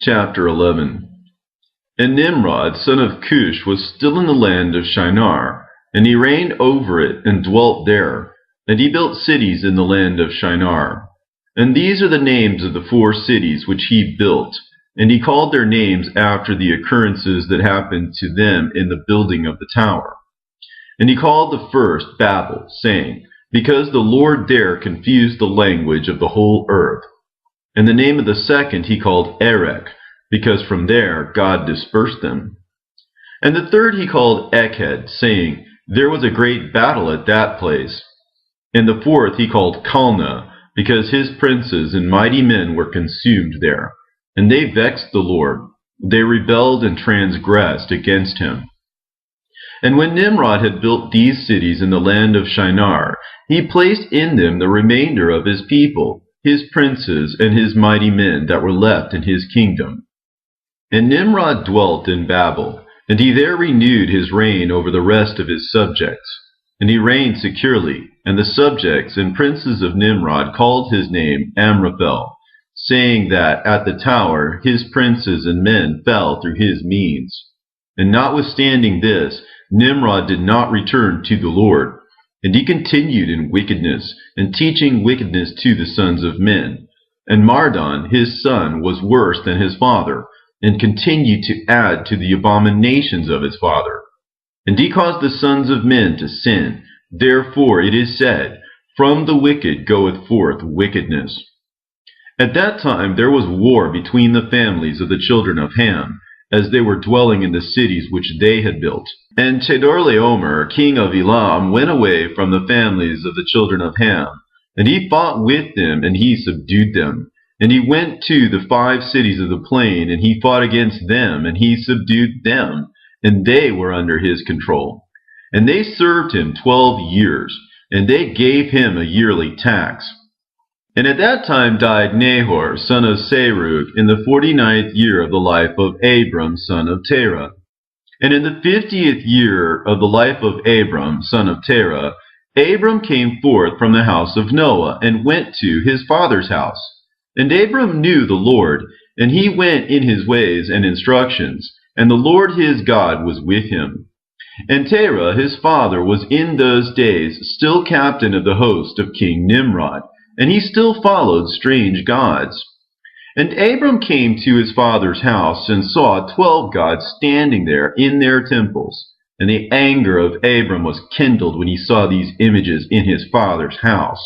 Chapter 11. And Nimrod, son of Cush, was still in the land of Shinar, and he reigned over it and dwelt there. And he built cities in the land of Shinar. And these are the names of the 4 cities which he built, and he called their names after the occurrences that happened to them in the building of the tower. And he called the first Babel, saying, because the Lord there confused the language of the whole earth. And the name of the second he called Erech, because from there God dispersed them. And the third he called Eched, saying, there was a great battle at that place. And the fourth he called Calneh, because his princes and mighty men were consumed there. And they vexed the Lord. They rebelled and transgressed against him. And when Nimrod had built these cities in the land of Shinar, he placed in them the remainder of his people, his princes and his mighty men that were left in his kingdom. And Nimrod dwelt in Babel, and he there renewed his reign over the rest of his subjects. And he reigned securely, and the subjects and princes of Nimrod called his name Amraphel, saying that at the tower his princes and men fell through his means. And notwithstanding this, Nimrod did not return to the Lord, and he continued in wickedness, and teaching wickedness to the sons of men. And Mardon his son was worse than his father, and continued to add to the abominations of his father. And he caused the sons of men to sin. Therefore it is said, from the wicked goeth forth wickedness. At that time there was war between the families of the children of Ham, as they were dwelling in the cities which they had built. And Chedorlaomer, king of Elam, went away from the families of the children of Ham, and he fought with them, and he subdued them. And he went to the 5 cities of the plain, and he fought against them, and he subdued them, and they were under his control. And they served him 12 years, and they gave him a yearly tax. And at that time died Nahor, son of Serug, in the 49th year of the life of Abram, son of Terah. And in the 50th year of the life of Abram, son of Terah, Abram came forth from the house of Noah, and went to his father's house. And Abram knew the Lord, and he went in his ways and instructions, and the Lord his God was with him. And Terah his father was in those days still captain of the host of King Nimrod, and he still followed strange gods. And Abram came to his father's house, and saw 12 gods standing there in their temples. And the anger of Abram was kindled when he saw these images in his father's house.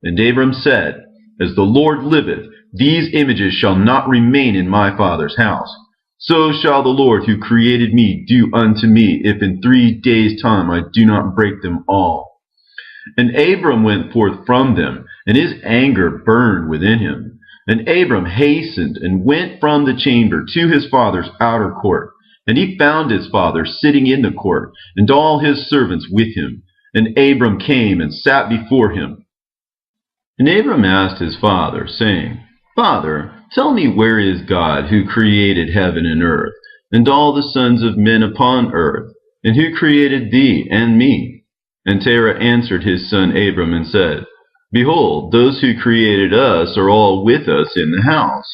And Abram said, as the Lord liveth, these images shall not remain in my father's house. So shall the Lord who created me do unto me, if in 3 days' time I do not break them all. And Abram went forth from them, and his anger burned within him. And Abram hastened and went from the chamber to his father's outer court. And he found his father sitting in the court, and all his servants with him. And Abram came and sat before him. And Abram asked his father, saying, Father, tell me, where is God who created heaven and earth, and all the sons of men upon earth, and who created thee and me? And Terah answered his son Abram and said, Behold, those who created us are all with us in the house.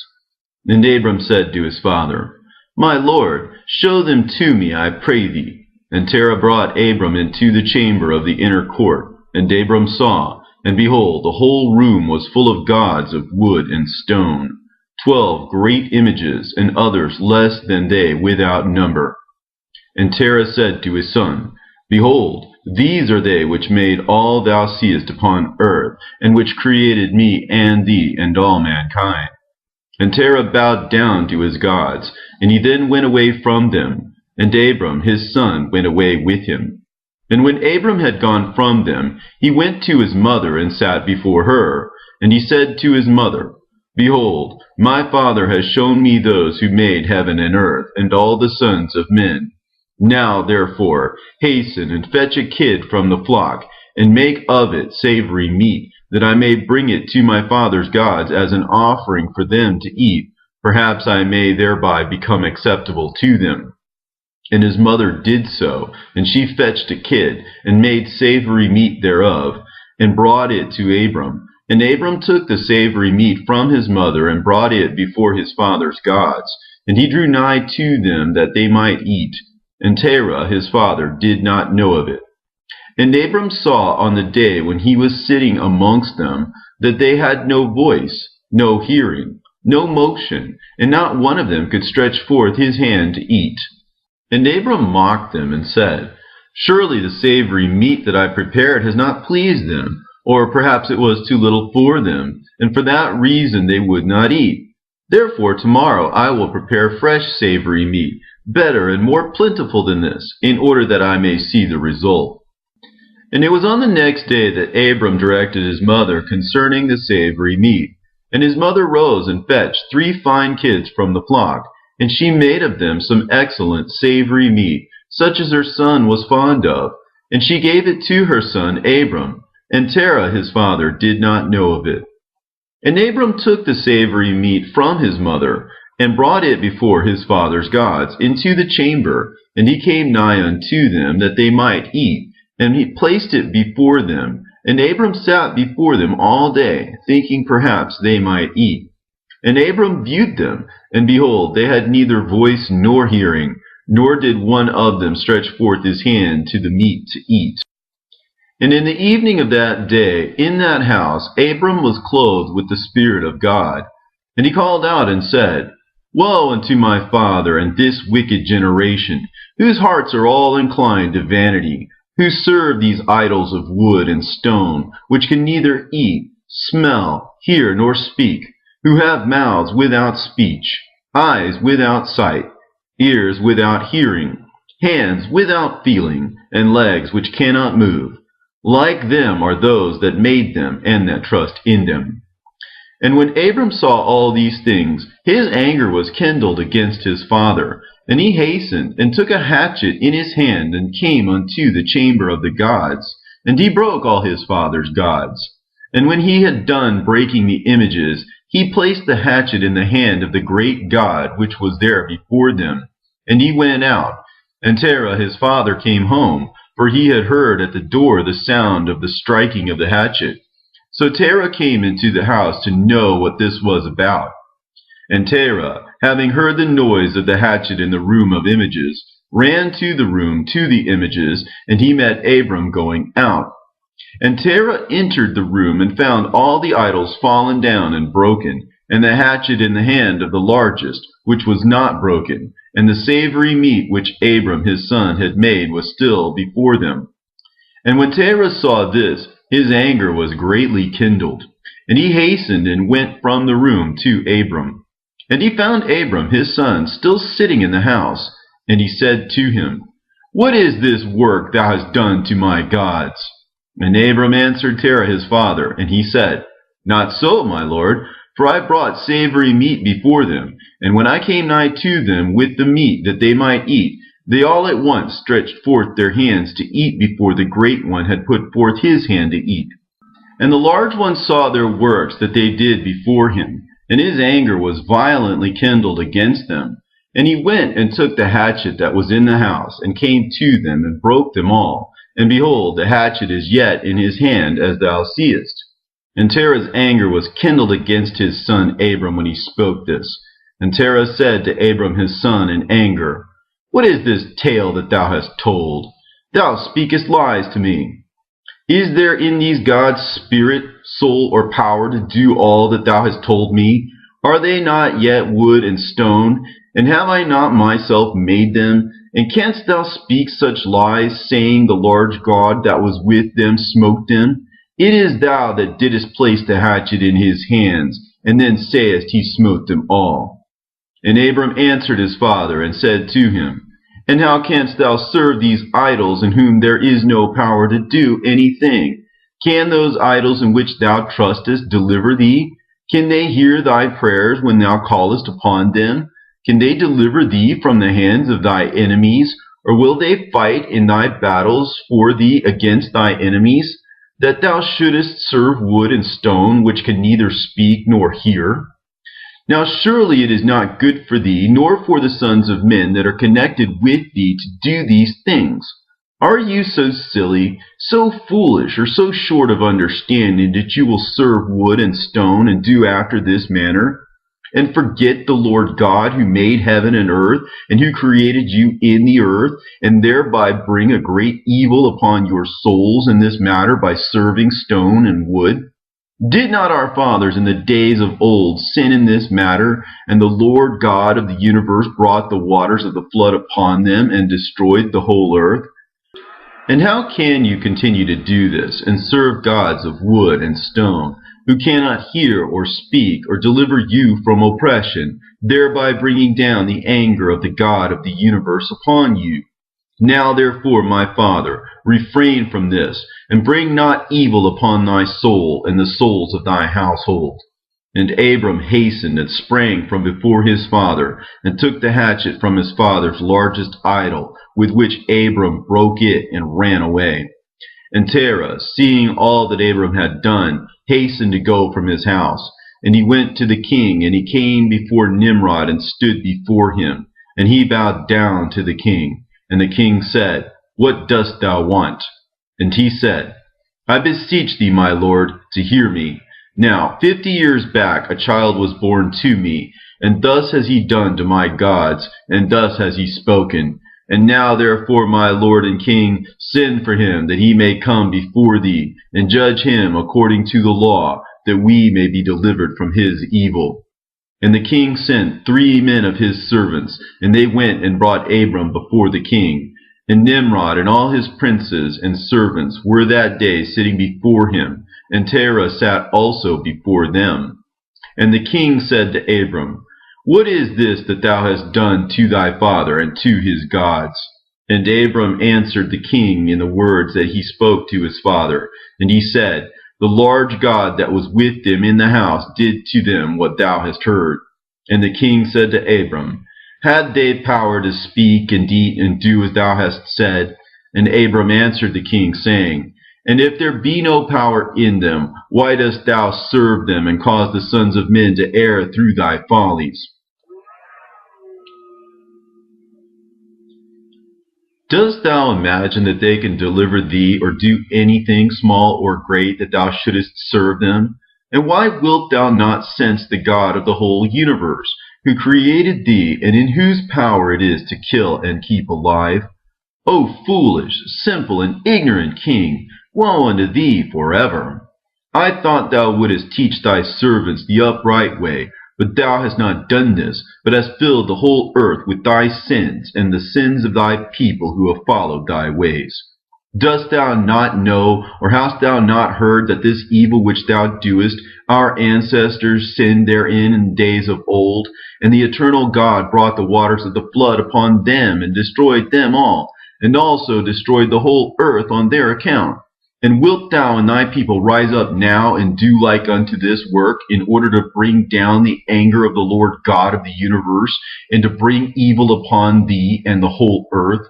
And Abram said to his father, My Lord, show them to me, I pray thee. And Terah brought Abram into the chamber of the inner court, and Abram saw, and behold, the whole room was full of gods of wood and stone, 12 great images, and others less than they without number. And Terah said to his son, Behold, these are they which made all thou seest upon earth, and which created me and thee and all mankind. And Terah bowed down to his gods, and he then went away from them, and Abram his son went away with him. And when Abram had gone from them, he went to his mother and sat before her. And he said to his mother, Behold, my father has shown me those who made heaven and earth, and all the sons of men. Now therefore hasten and fetch a kid from the flock, and make of it savory meat, that I may bring it to my father's gods as an offering for them to eat. Perhaps I may thereby become acceptable to them. And his mother did so, and she fetched a kid, and made savory meat thereof, and brought it to Abram. And Abram took the savory meat from his mother, and brought it before his father's gods. And he drew nigh to them that they might eat. And Terah his father did not know of it. And Abram saw on the day when he was sitting amongst them, that they had no voice, no hearing, no motion, and not one of them could stretch forth his hand to eat. And Abram mocked them, and said, Surely the savory meat that I prepared has not pleased them, or perhaps it was too little for them, and for that reason they would not eat. Therefore tomorrow I will prepare fresh savory meat, better and more plentiful than this, in order that I may see the result. And it was on the next day that Abram directed his mother concerning the savory meat. And his mother rose and fetched 3 fine kids from the flock, and she made of them some excellent savory meat, such as her son was fond of, and she gave it to her son Abram. And Terah his father did not know of it. And Abram took the savory meat from his mother, and brought it before his father's gods into the chamber, and he came nigh unto them that they might eat, and he placed it before them. And Abram sat before them all day, thinking perhaps they might eat. And Abram viewed them, and behold, they had neither voice nor hearing, nor did one of them stretch forth his hand to the meat to eat. And in the evening of that day, in that house, Abram was clothed with the Spirit of God. And he called out and said, Woe unto my father and this wicked generation, whose hearts are all inclined to vanity, who serve these idols of wood and stone, which can neither eat, smell, hear, nor speak, who have mouths without speech, eyes without sight, ears without hearing, hands without feeling, and legs which cannot move. Like them are those that made them, and that trust in them. And when Abram saw all these things, his anger was kindled against his father. And he hastened, and took a hatchet in his hand, and came unto the chamber of the gods. And he broke all his father's gods. And when he had done breaking the images, he placed the hatchet in the hand of the great God which was there before them. And he went out. And Terah his father came home, for he had heard at the door the sound of the striking of the hatchet. So Terah came into the house to know what this was about. And Terah, having heard the noise of the hatchet in the room of images, ran to the room to the images, and he met Abram going out. And Terah entered the room, and found all the idols fallen down and broken, and the hatchet in the hand of the largest, which was not broken, and the savory meat which Abram his son had made was still before them. And when Terah saw this, his anger was greatly kindled, and he hastened and went from the room to Abram. And he found Abram his son still sitting in the house, and he said to him, What is this work thou hast done to my gods? And Abram answered Terah his father, and he said, Not so, my lord, for I brought savory meat before them, and when I came nigh to them with the meat that they might eat, they all at once stretched forth their hands to eat before the great one had put forth his hand to eat. And the large one saw their works that they did before him, and his anger was violently kindled against them. And he went and took the hatchet that was in the house, and came to them, and broke them all. And behold, the hatchet is yet in his hand, as thou seest. And Terah's anger was kindled against his son Abram when he spoke this. And Terah said to Abram his son in anger, What is this tale that thou hast told? Thou speakest lies to me. Is there in these gods spirit, soul, or power to do all that thou hast told me? Are they not yet wood and stone? And have I not myself made them? And canst thou speak such lies, saying the large God that was with them smote them? It is thou that didst place the hatchet in his hands, and then sayest he smote them all. And Abram answered his father, and said to him, And how canst thou serve these idols, in whom there is no power to do anything? Can those idols in which thou trustest deliver thee? Can they hear thy prayers when thou callest upon them? Can they deliver thee from the hands of thy enemies? Or will they fight in thy battles for thee against thy enemies? That thou shouldest serve wood and stone, which can neither speak nor hear? Now surely it is not good for thee, nor for the sons of men that are connected with thee, to do these things. Are you so silly, so foolish, or so short of understanding that you will serve wood and stone and do after this manner, and forget the Lord God who made heaven and earth, and who created you in the earth, and thereby bring a great evil upon your souls in this matter by serving stone and wood? Did not our fathers in the days of old sin in this matter, and the Lord God of the universe brought the waters of the flood upon them and destroyed the whole earth? And how can you continue to do this and serve gods of wood and stone, who cannot hear or speak or deliver you from oppression, thereby bringing down the anger of the God of the universe upon you? Now therefore, my father, refrain from this, and bring not evil upon thy soul and the souls of thy household. And Abram hastened and sprang from before his father, and took the hatchet from his father's largest idol, with which Abram broke it and ran away. And Terah, seeing all that Abram had done, hastened to go from his house. And he went to the king, and he came before Nimrod and stood before him. And he bowed down to the king. And the king said, What dost thou want? And he said, I beseech thee, my lord, to hear me. Now 50 years back a child was born to me, and thus has he done to my gods, and thus has he spoken. And now therefore, my lord and king, send for him, that he may come before thee, and judge him according to the law, that we may be delivered from his evil. And the king sent 3 men of his servants, and they went and brought Abram before the king. And Nimrod and all his princes and servants were that day sitting before him, and Terah sat also before them. And the king said to Abram, What is this that thou hast done to thy father and to his gods? And Abram answered the king in the words that he spoke to his father. And he said, The large God that was with them in the house did to them what thou hast heard. And the king said to Abram, Had they power to speak and eat and do as thou hast said? And Abram answered the king, saying, And if there be no power in them, why dost thou serve them, and cause the sons of men to err through thy follies? Dost thou imagine that they can deliver thee, or do anything small or great, that thou shouldest serve them? And why wilt thou not sense the God of the whole universe, who created thee, and in whose power it is to kill and keep alive? O foolish, simple, and ignorant king, woe unto thee forever! I thought thou wouldest teach thy servants the upright way, but thou hast not done this, but hast filled the whole earth with thy sins, and the sins of thy people who have followed thy ways. Dost thou not know, or hast thou not heard, that this evil which thou doest, our ancestors sinned therein in days of old, and the eternal God brought the waters of the flood upon them, and destroyed them all, and also destroyed the whole earth on their account? And wilt thou and thy people rise up now and do like unto this work, in order to bring down the anger of the Lord God of the universe, and to bring evil upon thee and the whole earth?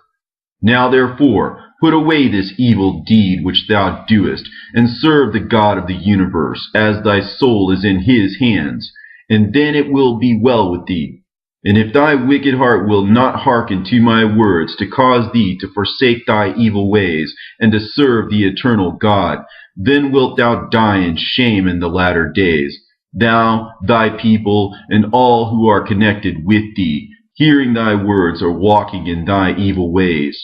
Now therefore, put away this evil deed which thou doest, and serve the God of the universe, as thy soul is in his hands, and then it will be well with thee. And if thy wicked heart will not hearken to my words, to cause thee to forsake thy evil ways, and to serve the eternal God, then wilt thou die in shame in the latter days, thou, thy people, and all who are connected with thee, hearing thy words or walking in thy evil ways.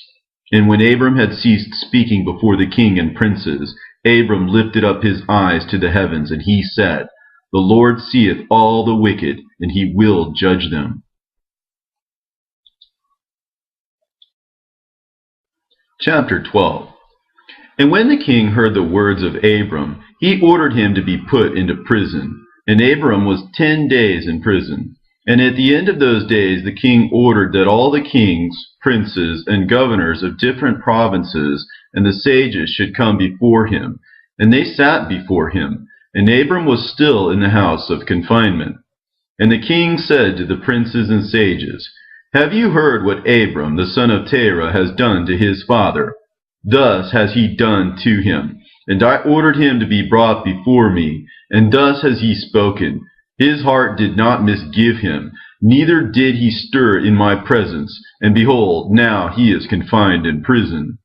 And when Abram had ceased speaking before the king and princes, Abram lifted up his eyes to the heavens, and he said, The Lord seeth all the wicked, and he will judge them. Chapter 12. And when the king heard the words of Abram, he ordered him to be put into prison. And Abram was 10 days in prison. And at the end of those days the king ordered that all the kings, princes, and governors of different provinces, and the sages should come before him. And they sat before him. And Abram was still in the house of confinement. And the king said to the princes and sages, Have you heard what Abram, the son of Terah, has done to his father? Thus has he done to him. And I ordered him to be brought before me, and thus has he spoken. His heart did not misgive him, neither did he stir in my presence, and behold, now he is confined in prison.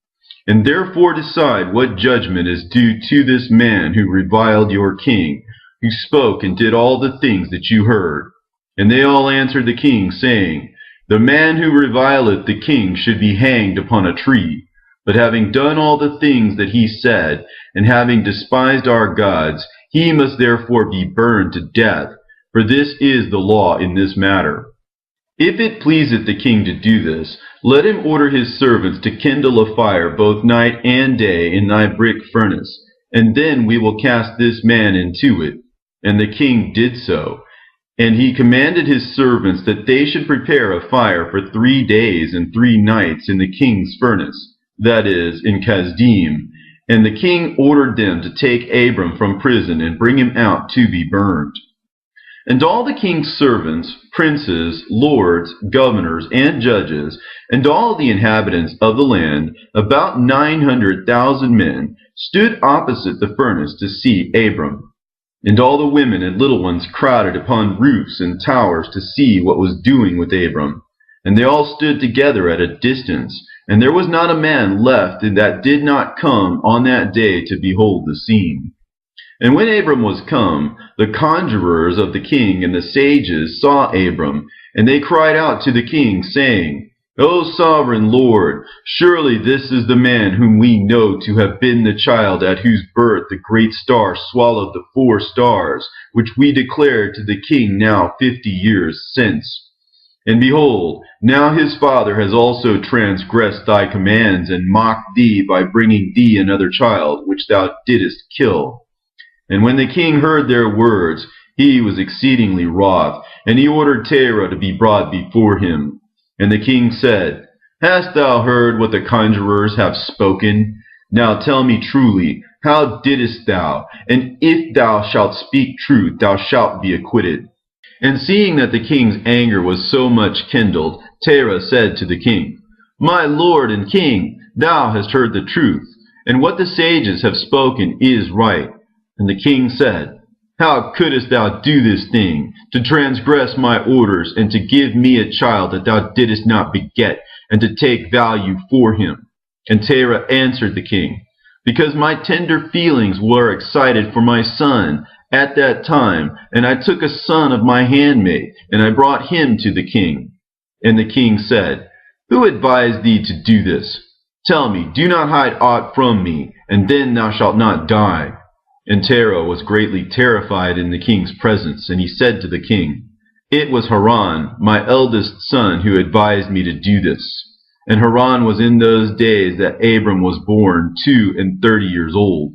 And therefore decide what judgment is due to this man who reviled your king, who spoke and did all the things that you heard. And they all answered the king, saying, The man who revileth the king should be hanged upon a tree. But having done all the things that he said, and having despised our gods, he must therefore be burned to death, for this is the law in this matter. If it pleaseth the king to do this, let him order his servants to kindle a fire both night and day in thy brick furnace, and then we will cast this man into it. And the king did so. And he commanded his servants that they should prepare a fire for 3 days and 3 nights in the king's furnace, that is, in Kasdim. And the king ordered them to take Abram from prison and bring him out to be burned. And all the king's servants, princes, lords, governors, and judges, and all the inhabitants of the land, about 900,000 men, stood opposite the furnace to see Abram. And all the women and little ones crowded upon roofs and towers to see what was doing with Abram. And they all stood together at a distance, and there was not a man left that did not come on that day to behold the scene. And when Abram was come, the conjurers of the king and the sages saw Abram, and they cried out to the king, saying, O sovereign Lord, surely this is the man whom we know to have been the child at whose birth the great star swallowed the 4 stars, which we declared to the king now 50 years since. And behold, now his father has also transgressed thy commands, and mocked thee by bringing thee another child, which thou didst kill. And when the king heard their words, he was exceedingly wroth, and he ordered Terah to be brought before him. And the king said, Hast thou heard what the conjurers have spoken? Now tell me truly, how didst thou? And if thou shalt speak truth, thou shalt be acquitted. And seeing that the king's anger was so much kindled, Terah said to the king, My lord and king, thou hast heard the truth, and what the sages have spoken is right. And the king said, How couldst thou do this thing, to transgress my orders, and to give me a child that thou didst not beget, and to take value for him? And Terah answered the king, Because my tender feelings were excited for my son at that time, and I took a son of my handmaid, and I brought him to the king. And the king said, Who advised thee to do this? Tell me, do not hide aught from me, and then thou shalt not die. And Terah was greatly terrified in the king's presence, and he said to the king, It was Haran, my eldest son, who advised me to do this. And Haran was in those days that Abram was born 32 years old.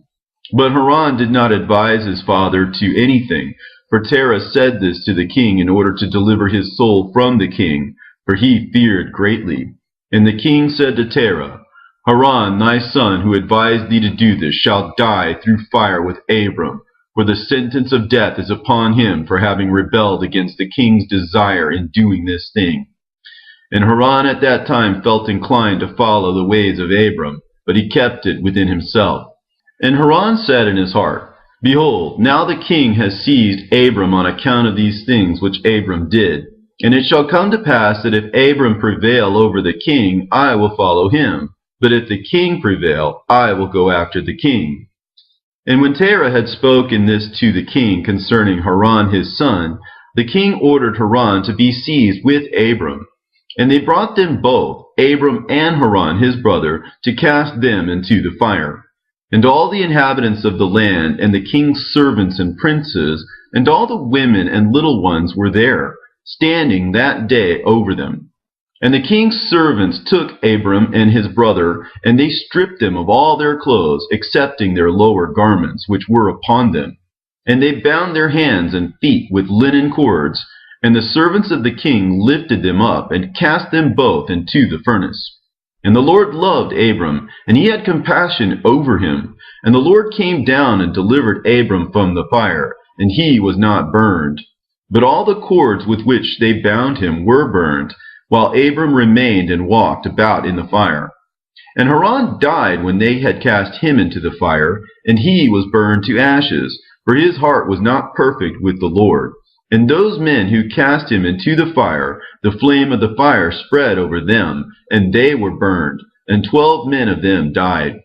But Haran did not advise his father to anything, for Terah said this to the king in order to deliver his soul from the king, for he feared greatly. And the king said to Terah, Haran, thy son, who advised thee to do this, shall die through fire with Abram, for the sentence of death is upon him for having rebelled against the king's desire in doing this thing. And Haran at that time felt inclined to follow the ways of Abram, but he kept it within himself. And Haran said in his heart, Behold, now the king has seized Abram on account of these things which Abram did. And it shall come to pass that if Abram prevail over the king, I will follow him. But if the king prevail, I will go after the king. And when Terah had spoken this to the king concerning Haran his son, the king ordered Haran to be seized with Abram. And they brought them both, Abram and Haran his brother, to cast them into the fire. And all the inhabitants of the land, and the king's servants and princes, and all the women and little ones were there, standing that day over them. And the king's servants took Abram and his brother, and they stripped them of all their clothes, excepting their lower garments, which were upon them. And they bound their hands and feet with linen cords. And the servants of the king lifted them up, and cast them both into the furnace. And the Lord loved Abram, and he had compassion over him. And the Lord came down and delivered Abram from the fire, and he was not burned. But all the cords with which they bound him were burned, while Abram remained and walked about in the fire. And Haran died when they had cast him into the fire, and he was burned to ashes, for his heart was not perfect with the Lord. And those men who cast him into the fire, the flame of the fire spread over them, and they were burned. and 12 men of them died.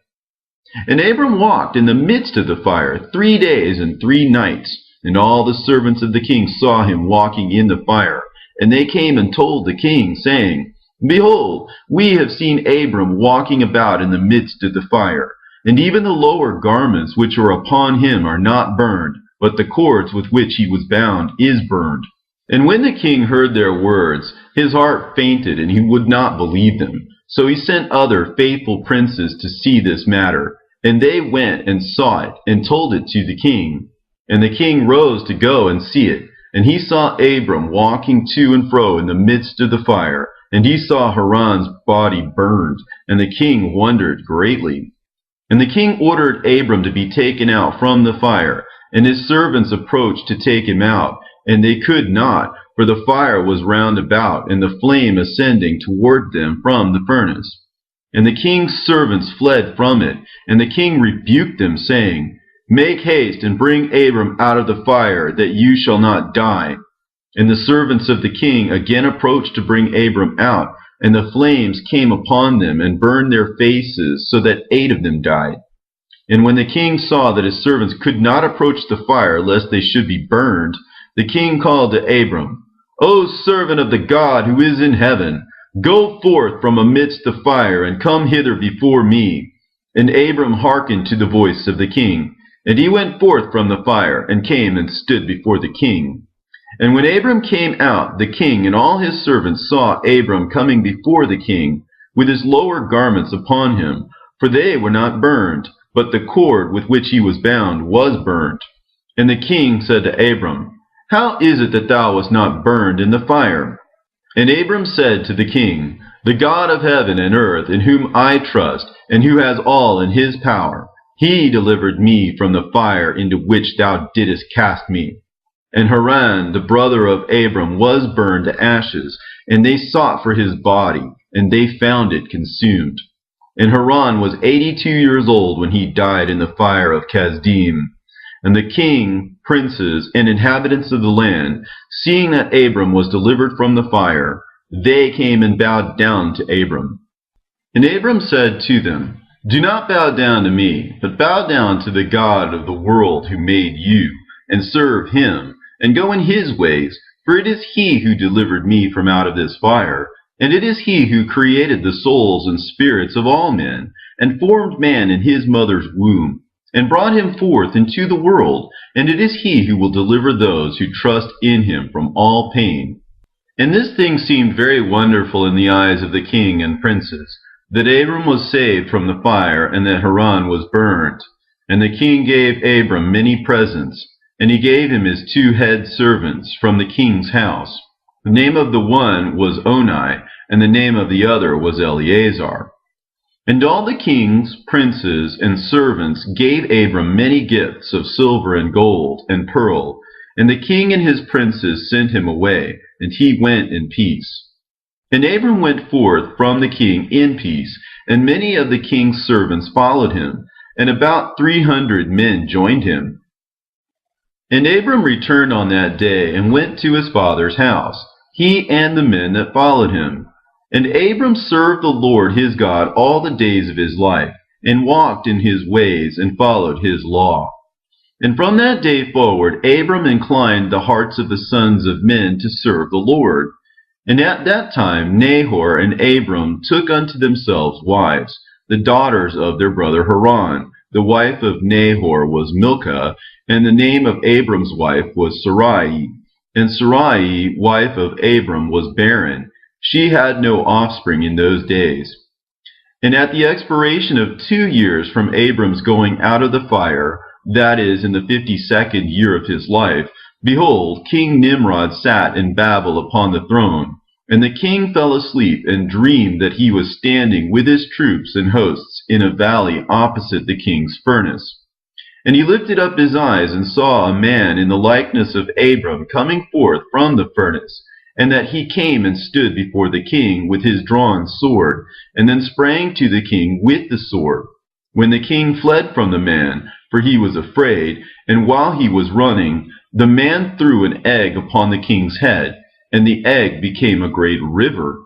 And Abram walked in the midst of the fire 3 days and 3 nights, and all the servants of the king saw him walking in the fire. And they came and told the king, saying, Behold, we have seen Abram walking about in the midst of the fire, and even the lower garments which are upon him are not burned, but the cords with which he was bound is burned. And when the king heard their words, his heart fainted, and he would not believe them. So he sent other faithful princes to see this matter. And they went and saw it, and told it to the king. And the king rose to go and see it. And he saw Abram walking to and fro in the midst of the fire. And he saw Haran's body burned. And the king wondered greatly. And the king ordered Abram to be taken out from the fire. And his servants approached to take him out. And they could not, for the fire was round about, and the flame ascending toward them from the furnace. And the king's servants fled from it, and the king rebuked them, saying, Make haste, and bring Abram out of the fire, that you shall not die. And the servants of the king again approached to bring Abram out, and the flames came upon them, and burned their faces, so that 8 of them died. And when the king saw that his servants could not approach the fire, lest they should be burned, the king called to Abram, O servant of the God who is in heaven, go forth from amidst the fire, and come hither before me. And Abram hearkened to the voice of the king. And he went forth from the fire, and came and stood before the king. And when Abram came out, the king and all his servants saw Abram coming before the king, with his lower garments upon him, for they were not burned, but the cord with which he was bound was burned. And the king said to Abram, How is it that thou wast not burned in the fire? And Abram said to the king, The God of heaven and earth, in whom I trust, and who has all in his power, he delivered me from the fire into which thou didst cast me. And Haran, the brother of Abram, was burned to ashes, and they sought for his body, and they found it consumed. And Haran was 82 years old when he died in the fire of Kasdim. And the king, princes, and inhabitants of the land, seeing that Abram was delivered from the fire, they came and bowed down to Abram. And Abram said to them, Do not bow down to me, but bow down to the God of the world who made you, and serve him, and go in his ways, for it is he who delivered me from out of this fire, and it is he who created the souls and spirits of all men, and formed man in his mother's womb, and brought him forth into the world, and it is he who will deliver those who trust in him from all pain. And this thing seemed very wonderful in the eyes of the king and princes, that Abram was saved from the fire, and that Haran was burned. And the king gave Abram many presents, and he gave him his 2 head servants from the king's house. The name of the one was Oni, and the name of the other was Eleazar. And all the kings, princes, and servants gave Abram many gifts of silver and gold and pearl. And the king and his princes sent him away, and he went in peace. And Abram went forth from the king in peace, and many of the king's servants followed him, and about 300 men joined him. And Abram returned on that day, and went to his father's house, he and the men that followed him. And Abram served the Lord his God all the days of his life, and walked in his ways, and followed his law. And from that day forward Abram inclined the hearts of the sons of men to serve the Lord. And at that time Nahor and Abram took unto themselves wives, the daughters of their brother Haran. The wife of Nahor was Milcah, and the name of Abram's wife was Sarai. And Sarai, wife of Abram, was barren. She had no offspring in those days. And at the expiration of 2 years from Abram's going out of the fire, that is, in the 52nd year of his life, behold, King Nimrod sat in Babel upon the throne. And the king fell asleep, and dreamed that he was standing with his troops and hosts in a valley opposite the king's furnace. And he lifted up his eyes, and saw a man in the likeness of Abram coming forth from the furnace, and that he came and stood before the king with his drawn sword, and then sprang to the king with the sword. When the king fled from the man, for he was afraid, and while he was running, the man threw an egg upon the king's head, and the egg became a great river.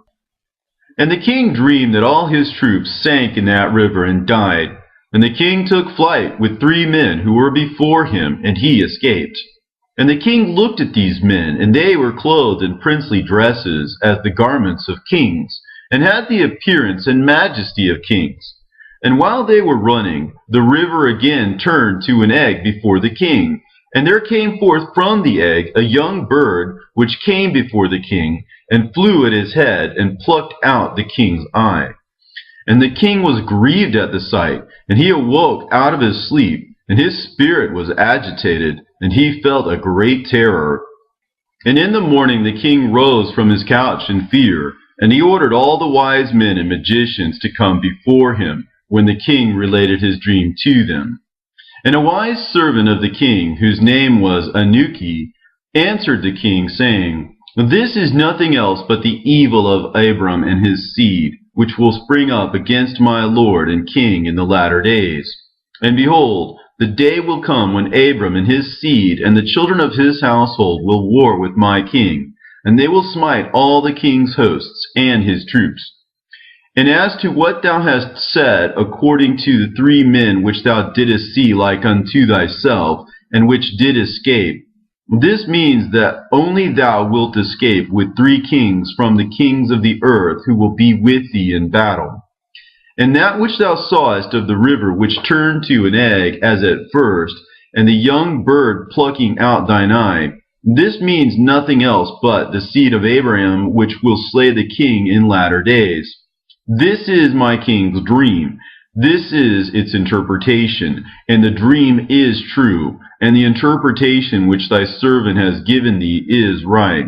And the king dreamed that all his troops sank in that river and died. And the king took flight with 3 men who were before him, and he escaped. And the king looked at these men, and they were clothed in princely dresses, as the garments of kings, and had the appearance and majesty of kings. And while they were running, the river again turned to an egg before the king. And there came forth from the egg a young bird, which came before the king, and flew at his head, and plucked out the king's eye. And the king was grieved at the sight, and he awoke out of his sleep, and his spirit was agitated, and he felt a great terror. And in the morning the king rose from his couch in fear, and he ordered all the wise men and magicians to come before him, when the king related his dream to them. And a wise servant of the king, whose name was Anuki, answered the king, saying, This is nothing else but the evil of Abram and his seed, which will spring up against my lord and king in the latter days. And behold, the day will come when Abram and his seed and the children of his household will war with my king, and they will smite all the king's hosts and his troops. And as to what thou hast said, according to the 3 men which thou didst see like unto thyself, and which did escape, this means that only thou wilt escape with 3 kings from the kings of the earth, who will be with thee in battle. And that which thou sawest of the river which turned to an egg as at first, and the young bird plucking out thine eye, this means nothing else but the seed of Abraham, which will slay the king in latter days. This is my king's dream. This is its interpretation, and the dream is true, and the interpretation which thy servant has given thee is right.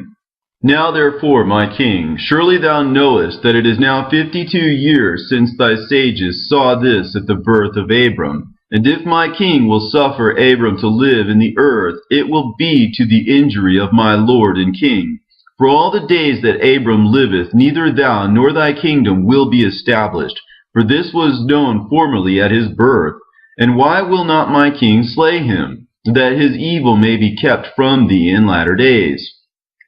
Now therefore, my king, surely thou knowest that it is now 52 years since thy sages saw this at the birth of Abram. And if my king will suffer Abram to live in the earth, it will be to the injury of my lord and king. For all the days that Abram liveth, neither thou nor thy kingdom will be established. For this was known formerly at his birth. And why will not my king slay him, that his evil may be kept from thee in latter days?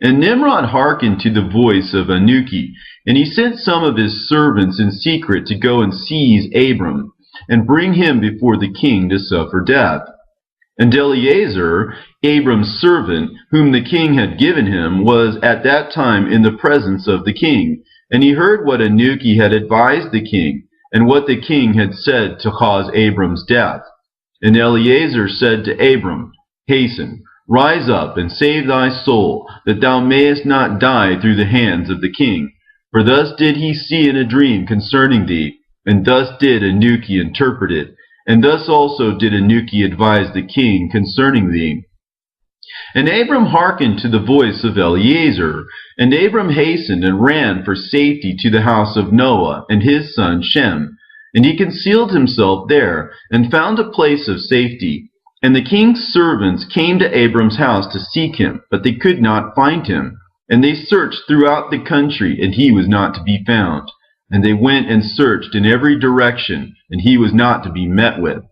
And Nimrod hearkened to the voice of Anuki, and he sent some of his servants in secret to go and seize Abram, and bring him before the king to suffer death. And Eleazar, Abram's servant, whom the king had given him, was at that time in the presence of the king. And he heard what Anuki had advised the king, and what the king had said to cause Abram's death. And Eleazar said to Abram, Hasten, rise up, and save thy soul, that thou mayest not die through the hands of the king. For thus did he see in a dream concerning thee, and thus did Anuki interpret it. And thus also did Anuki advise the king concerning thee. And Abram hearkened to the voice of Eleazar, and Abram hastened and ran for safety to the house of Noah and his son Shem. And he concealed himself there, and found a place of safety. And the king's servants came to Abram's house to seek him, but they could not find him. And they searched throughout the country, and he was not to be found. And they went and searched in every direction, and he was not to be met with.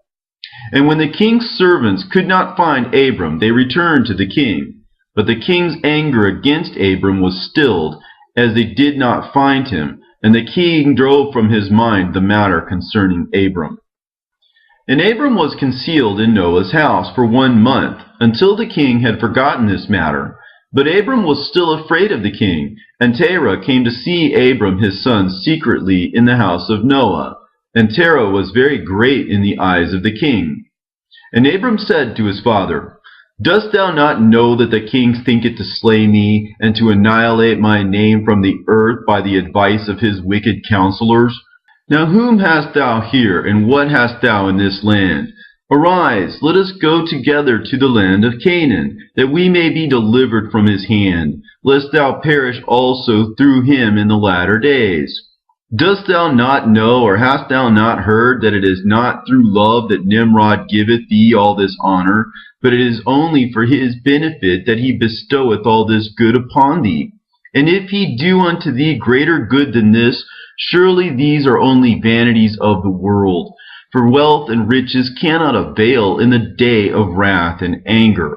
And when the king's servants could not find Abram, they returned to the king. But the king's anger against Abram was stilled, as they did not find him, and the king drove from his mind the matter concerning Abram. And Abram was concealed in Noah's house for 1 month, until the king had forgotten this matter. But Abram was still afraid of the king, and Terah came to see Abram his son secretly in the house of Noah. And Terah was very great in the eyes of the king. And Abram said to his father, Dost thou not know that the king thinketh to slay me, and to annihilate my name from the earth by the advice of his wicked counselors? Now whom hast thou here, and what hast thou in this land? Arise, let us go together to the land of Canaan, that we may be delivered from his hand, lest thou perish also through him in the latter days. Dost thou not know, or hast thou not heard, that it is not through love that Nimrod giveth thee all this honor, but it is only for his benefit that he bestoweth all this good upon thee? And if he do unto thee greater good than this, surely these are only vanities of the world. For wealth and riches cannot avail in the day of wrath and anger.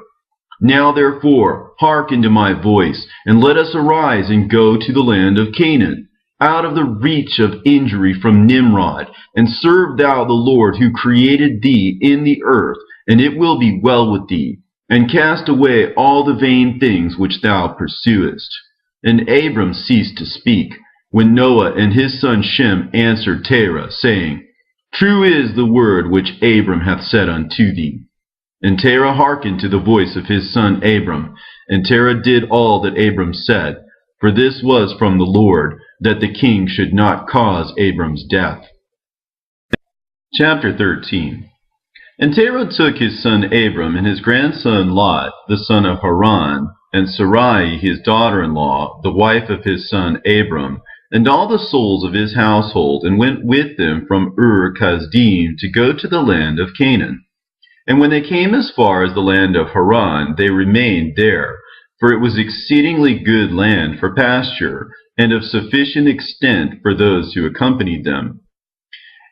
Now therefore, hearken to my voice, and let us arise and go to the land of Canaan. out of the reach of injury from Nimrod, and serve thou the Lord who created thee in the earth, and it will be well with thee, and cast away all the vain things which thou pursuest. And Abram ceased to speak, when Noah and his son Shem answered Terah, saying, True is the word which Abram hath said unto thee. And Terah hearkened to the voice of his son Abram, and Terah did all that Abram said, for this was from the Lord, that the king should not cause Abram's death. Chapter 13. And Terah took his son Abram and his grandson Lot, the son of Haran, and Sarai his daughter-in-law, the wife of his son Abram, and all the souls of his household, and went with them from Ur-Kasdim to go to the land of Canaan. And when they came as far as the land of Haran, they remained there, for it was exceedingly good land for pasture, and of sufficient extent for those who accompanied them.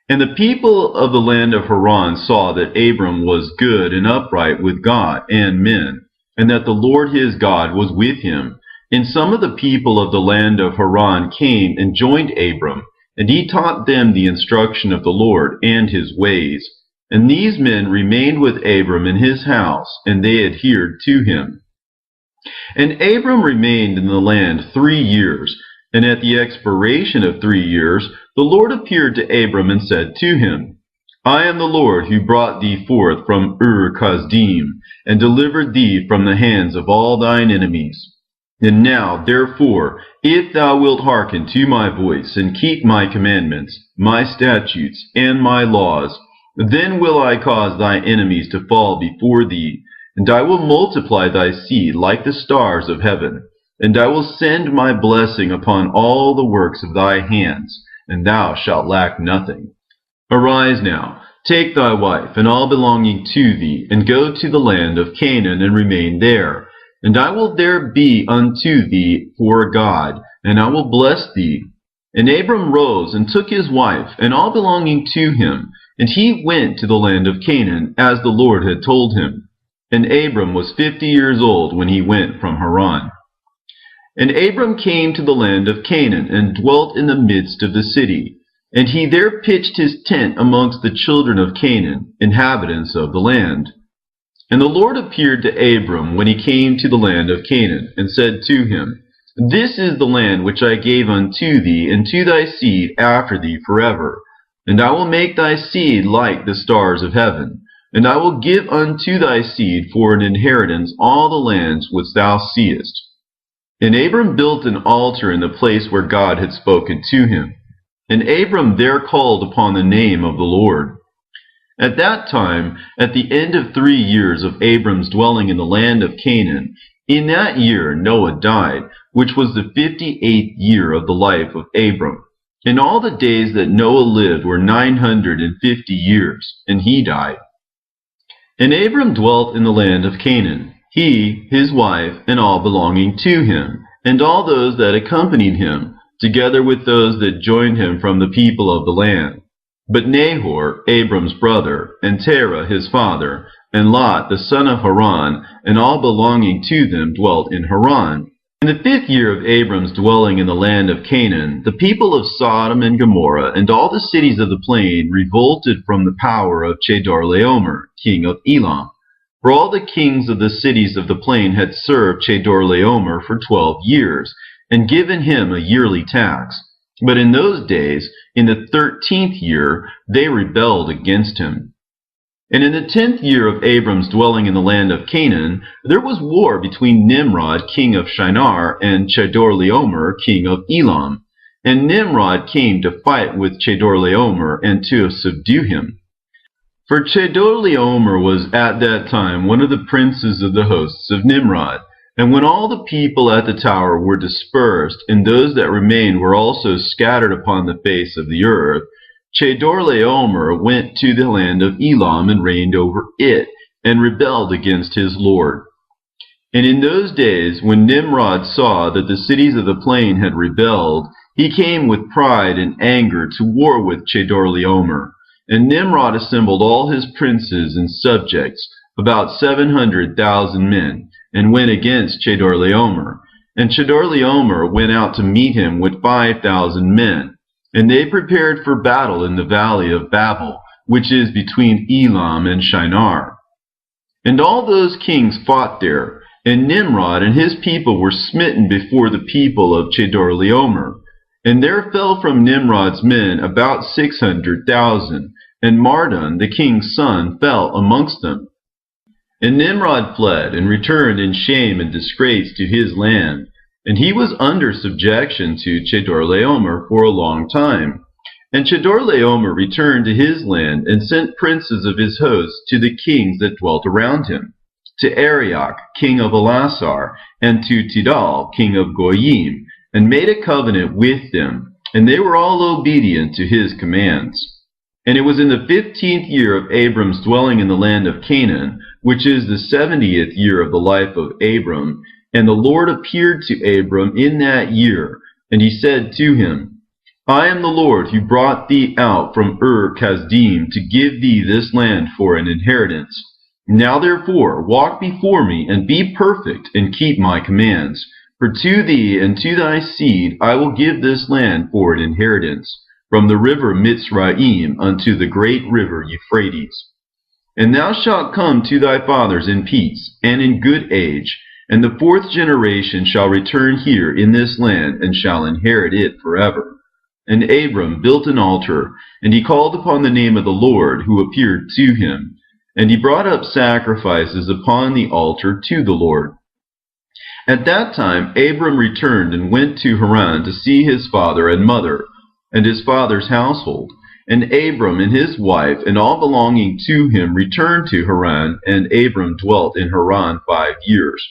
And the people of the land of Haran saw that Abram was good and upright with God and men, and that the Lord his God was with him. And some of the people of the land of Haran came and joined Abram, and he taught them the instruction of the Lord and his ways. And these men remained with Abram in his house, and they adhered to him. And Abram remained in the land 3 years, and at the expiration of 3 years, the Lord appeared to Abram and said to him, I am the Lord who brought thee forth from Ur-Kasdim, and delivered thee from the hands of all thine enemies. And now, therefore, if thou wilt hearken to my voice, and keep my commandments, my statutes, and my laws, then will I cause thy enemies to fall before thee, and I will multiply thy seed like the stars of heaven, and I will send my blessing upon all the works of thy hands, and thou shalt lack nothing. Arise now, take thy wife, and all belonging to thee, and go to the land of Canaan, and remain there. And I will there be unto thee for a God, and I will bless thee. And Abram rose, and took his wife, and all belonging to him, and he went to the land of Canaan, as the Lord had told him. And Abram was 50 years old when he went from Haran. And Abram came to the land of Canaan, and dwelt in the midst of the city. And he there pitched his tent amongst the children of Canaan, inhabitants of the land. And the Lord appeared to Abram when he came to the land of Canaan, and said to him, This is the land which I gave unto thee, and to thy seed after thee forever. And I will make thy seed like the stars of heaven, and I will give unto thy seed for an inheritance all the lands which thou seest. And Abram built an altar in the place where God had spoken to him. And Abram there called upon the name of the Lord. At that time, at the end of 3 years of Abram's dwelling in the land of Canaan, in that year Noah died, which was the 58th year of the life of Abram. And all the days that Noah lived were 950 years, and he died. And Abram dwelt in the land of Canaan, he, his wife, and all belonging to him, and all those that accompanied him, together with those that joined him from the people of the land. But Nahor, Abram's brother, and Terah his father, and Lot the son of Haran, and all belonging to them dwelt in Haran. In the 5th year of Abram's dwelling in the land of Canaan, the people of Sodom and Gomorrah and all the cities of the plain revolted from the power of Chedorlaomer, king of Elam. For all the kings of the cities of the plain had served Chedorlaomer for 12 years, and given him a yearly tax. But in those days, in the 13th year, they rebelled against him. And in the 10th year of Abram's dwelling in the land of Canaan, there was war between Nimrod, king of Shinar, and Chedorlaomer, king of Elam. And Nimrod came to fight with Chedorlaomer and to subdue him. For Chedorlaomer was at that time one of the princes of the hosts of Nimrod. And when all the people at the tower were dispersed, and those that remained were also scattered upon the face of the earth, Chedorlaomer went to the land of Elam and reigned over it, and rebelled against his Lord. And in those days, when Nimrod saw that the cities of the plain had rebelled, he came with pride and anger to war with Chedorlaomer. And Nimrod assembled all his princes and subjects, about 700,000 men, and went against Chedorlaomer. And Chedorlaomer went out to meet him with 5,000 men, and they prepared for battle in the valley of Babel, which is between Elam and Shinar. And all those kings fought there, and Nimrod and his people were smitten before the people of Chedorlaomer. And there fell from Nimrod's men about 600,000, and Mardon the king's son fell amongst them. And Nimrod fled and returned in shame and disgrace to his land, and he was under subjection to Chedorlaomer for a long time. And Chedorlaomer returned to his land and sent princes of his hosts to the kings that dwelt around him, to Arioch, king of Elasar, and to Tidal, king of Goyim, and made a covenant with them, and they were all obedient to his commands. And it was in the 15th year of Abram's dwelling in the land of Canaan, which is the 70th year of the life of Abram, and the Lord appeared to Abram in that year, and he said to him, I am the Lord who brought thee out from Ur-Kasdim to give thee this land for an inheritance. Now therefore walk before me, and be perfect, and keep my commands. For to thee and to thy seed I will give this land for an inheritance, from the river Mitzrayim unto the great river Euphrates. And thou shalt come to thy fathers in peace, and in good age, and the 4th generation shall return here in this land, and shall inherit it forever. And Abram built an altar, and he called upon the name of the Lord, who appeared to him. And he brought up sacrifices upon the altar to the Lord. At that time Abram returned and went to Haran to see his father and mother, and his father's household. And Abram and his wife and all belonging to him returned to Haran, and Abram dwelt in Haran 5 years.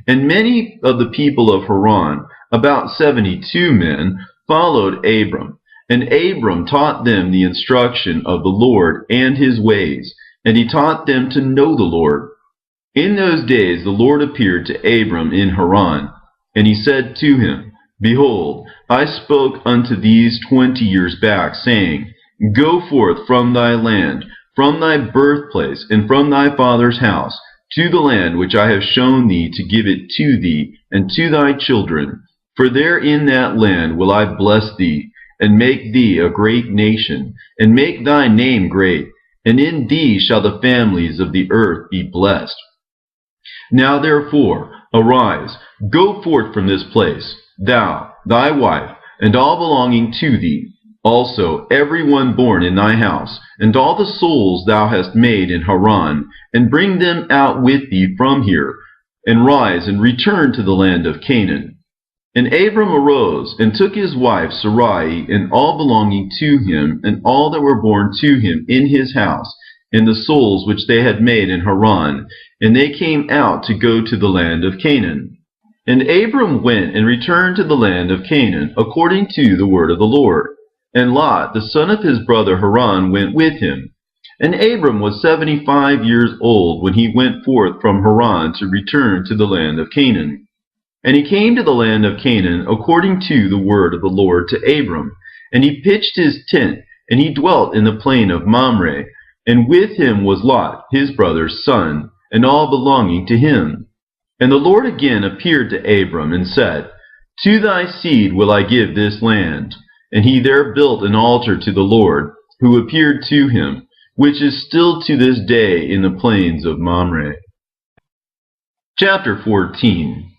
And many of the people of Haran, about 72 men, followed Abram. And Abram taught them the instruction of the Lord and his ways, and he taught them to know the Lord. In those days the Lord appeared to Abram in Haran, and he said to him, Behold, I spoke unto these 20 years back, saying, Go forth from thy land, from thy birthplace, and from thy father's house, to the land which I have shown thee, to give it to thee and to thy children. For there in that land will I bless thee, and make thee a great nation, and make thy name great, and in thee shall the families of the earth be blessed. Now therefore, arise, go forth from this place, thou, thy wife, and all belonging to thee, also every one born in thy house, and all the souls thou hast made in Haran, and bring them out with thee from here, and rise and return to the land of Canaan. And Abram arose, and took his wife Sarai, and all belonging to him, and all that were born to him in his house, and the souls which they had made in Haran, and they came out to go to the land of Canaan. And Abram went and returned to the land of Canaan, according to the word of the Lord. And Lot, the son of his brother Haran, went with him. And Abram was 75 years old when he went forth from Haran to return to the land of Canaan. And he came to the land of Canaan according to the word of the Lord to Abram. And he pitched his tent, and he dwelt in the plain of Mamre. And with him was Lot, his brother's son, and all belonging to him. And the Lord again appeared to Abram, and said, To thy seed will I give this land. And he there built an altar to the Lord, who appeared to him, which is still to this day in the plains of Mamre. Chapter 14.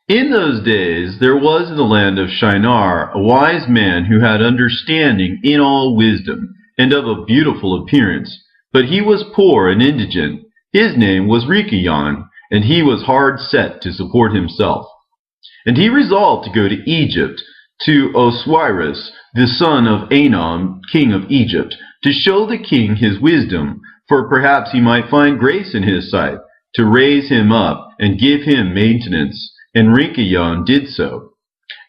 In those days there was in the land of Shinar a wise man who had understanding in all wisdom, and of a beautiful appearance. But he was poor and indigent. His name was Rikayon, and he was hard set to support himself. And he resolved to go to Egypt, to Osiris, the son of Anom, king of Egypt, to show the king his wisdom, for perhaps he might find grace in his sight, to raise him up and give him maintenance. And Rikayon did so.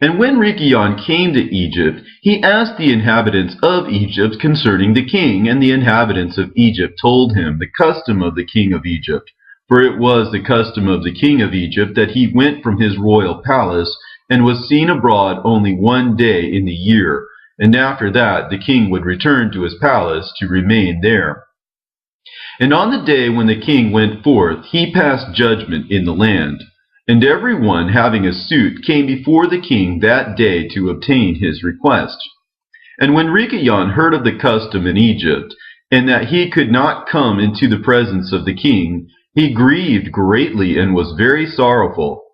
And when Rikayon came to Egypt, he asked the inhabitants of Egypt concerning the king, and the inhabitants of Egypt told him the custom of the king of Egypt. For it was the custom of the king of Egypt that he went from his royal palace, and was seen abroad only 1 day in the year, and after that the king would return to his palace to remain there. And on the day when the king went forth, he passed judgment in the land. And every one having a suit came before the king that day to obtain his request. And when Ricion heard of the custom in Egypt, and that he could not come into the presence of the king, he grieved greatly and was very sorrowful.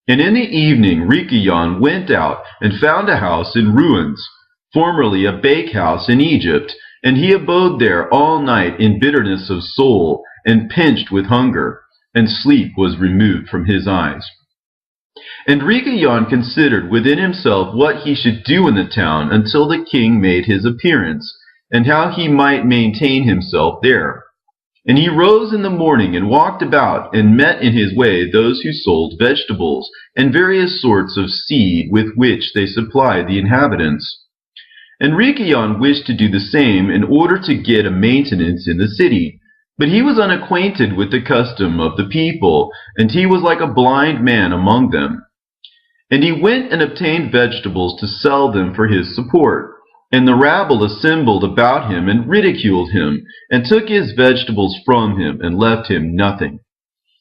And in the evening Ricion went out and found a house in ruins, formerly a bakehouse in Egypt, and he abode there all night in bitterness of soul, and pinched with hunger, and sleep was removed from his eyes. And Ricion considered within himself what he should do in the town until the king made his appearance, and how he might maintain himself there. And he rose in the morning and walked about, and met in his way those who sold vegetables, and various sorts of seed with which they supplied the inhabitants. And Ricion wished to do the same in order to get a maintenance in the city. But he was unacquainted with the custom of the people, and he was like a blind man among them. And he went and obtained vegetables to sell them for his support. And the rabble assembled about him and ridiculed him, and took his vegetables from him, and left him nothing.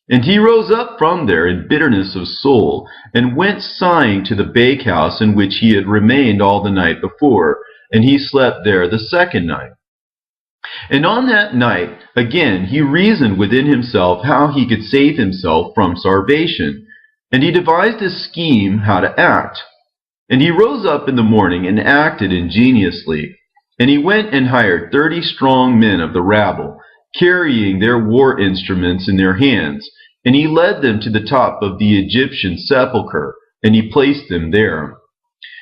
And he rose up from there in bitterness of soul, and went sighing to the bakehouse in which he had remained all the night before, and he slept there the second night. And on that night again he reasoned within himself how he could save himself from starvation, and he devised a scheme how to act. And he rose up in the morning and acted ingeniously, and he went and hired 30 strong men of the rabble, carrying their war instruments in their hands, and he led them to the top of the Egyptian sepulchre, and he placed them there.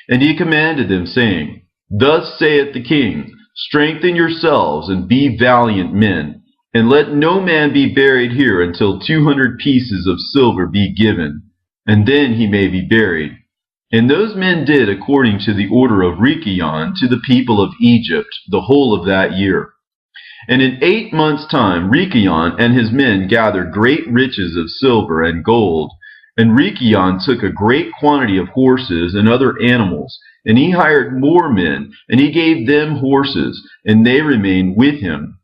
And he commanded them, saying, Thus saith the king, Strengthen yourselves, and be valiant men, and let no man be buried here until 200 pieces of silver be given, and then he may be buried. And those men did according to the order of Ricion to the people of Egypt the whole of that year. And in 8 months' time Ricion and his men gathered great riches of silver and gold. And Ricion took a great quantity of horses and other animals, and he hired more men, and he gave them horses, and they remained with him.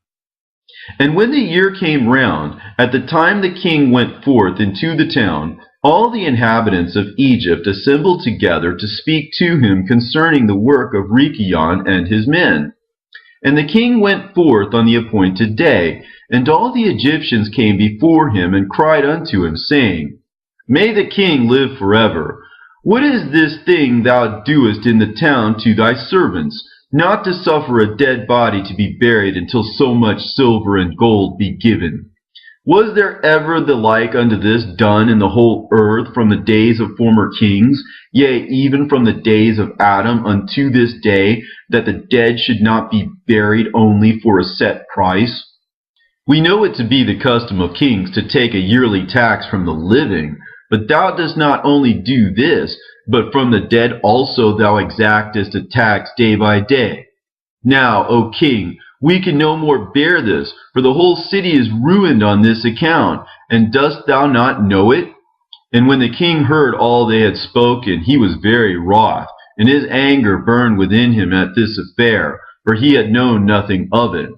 And when the year came round, at the time the king went forth into the town, all the inhabitants of Egypt assembled together to speak to him concerning the work of Ricion and his men. And the king went forth on the appointed day, and all the Egyptians came before him and cried unto him, saying, May the king live forever. What is this thing thou doest in the town to thy servants, not to suffer a dead body to be buried until so much silver and gold be given? Was there ever the like unto this done in the whole earth from the days of former kings, yea, even from the days of Adam unto this day, that the dead should not be buried only for a set price? We know it to be the custom of kings to take a yearly tax from the living, but thou dost not only do this, but from the dead also thou exactest a tax day by day. Now, O king, we can no more bear this, for the whole city is ruined on this account, and dost thou not know it? And when the king heard all they had spoken, he was very wroth, and his anger burned within him at this affair, for he had known nothing of it.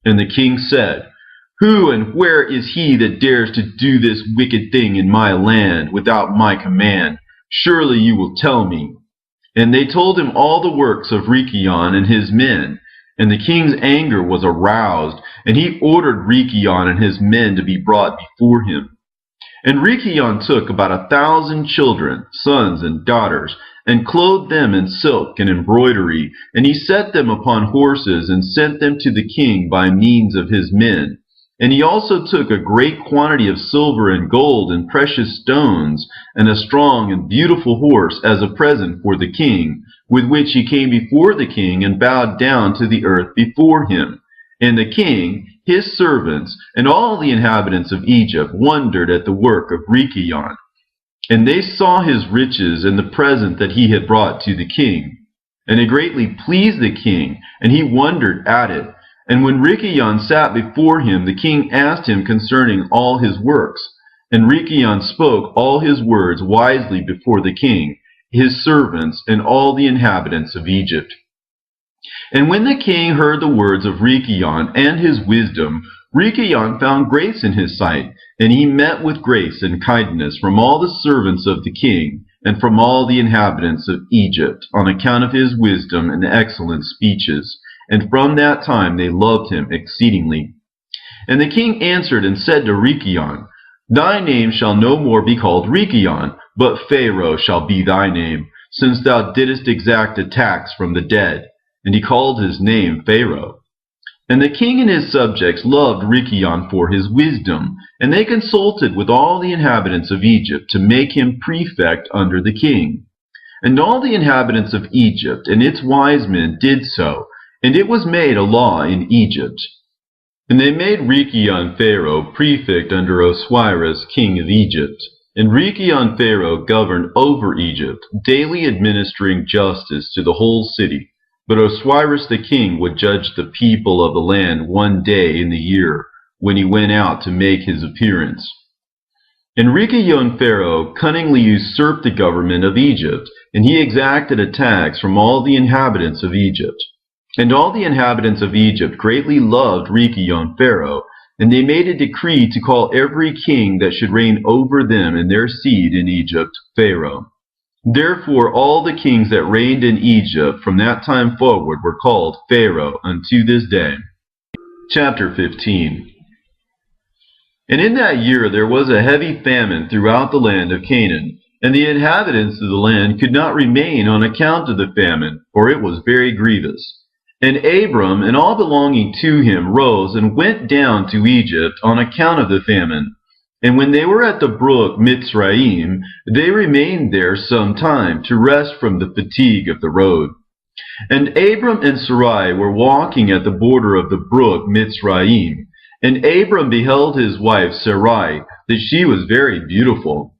And the king said, Who and where is he that dares to do this wicked thing in my land without my command? Surely you will tell me. And they told him all the works of Ricion and his men. And the king's anger was aroused, and he ordered Ricion and his men to be brought before him. And Ricion took about 1,000 children, sons and daughters, and clothed them in silk and embroidery, and he set them upon horses, and sent them to the king by means of his men. And he also took a great quantity of silver and gold and precious stones, and a strong and beautiful horse as a present for the king, with which he came before the king and bowed down to the earth before him. And the king, his servants, and all the inhabitants of Egypt wondered at the work of Ricion. And they saw his riches and the present that he had brought to the king. And it greatly pleased the king, and he wondered at it. And when Ricion sat before him, the king asked him concerning all his works. And Ricion spoke all his words wisely before the king, his servants, and all the inhabitants of Egypt. And when the king heard the words of Ricion and his wisdom, Rikayon found grace in his sight, and he met with grace and kindness from all the servants of the king, and from all the inhabitants of Egypt, on account of his wisdom and excellent speeches. And from that time they loved him exceedingly. And the king answered and said to Rikayon, Thy name shall no more be called Rikayon, but Pharaoh shall be thy name, since thou didst exact a tax from the dead. And he called his name Pharaoh. And the king and his subjects loved Rikayon for his wisdom, and they consulted with all the inhabitants of Egypt to make him prefect under the king. And all the inhabitants of Egypt and its wise men did so, and it was made a law in Egypt. And they made Rikayon Pharaoh prefect under Osiris king of Egypt. And Rikayon Pharaoh governed over Egypt, daily administering justice to the whole city. But Osiris the king would judge the people of the land one day in the year, when he went out to make his appearance. And Rikayon Pharaoh cunningly usurped the government of Egypt, and he exacted a tax from all the inhabitants of Egypt. And all the inhabitants of Egypt greatly loved Rikayon Pharaoh, and they made a decree to call every king that should reign over them and their seed in Egypt Pharaoh. Therefore all the kings that reigned in Egypt from that time forward were called Pharaoh unto this day. Chapter 15. And in that year there was a heavy famine throughout the land of Canaan, and the inhabitants of the land could not remain on account of the famine, for it was very grievous. And Abram and all belonging to him rose and went down to Egypt on account of the famine. And when they were at the brook Mitzrayim, they remained there some time to rest from the fatigue of the road. And Abram and Sarai were walking at the border of the brook Mitzrayim. And Abram beheld his wife Sarai, that she was very beautiful.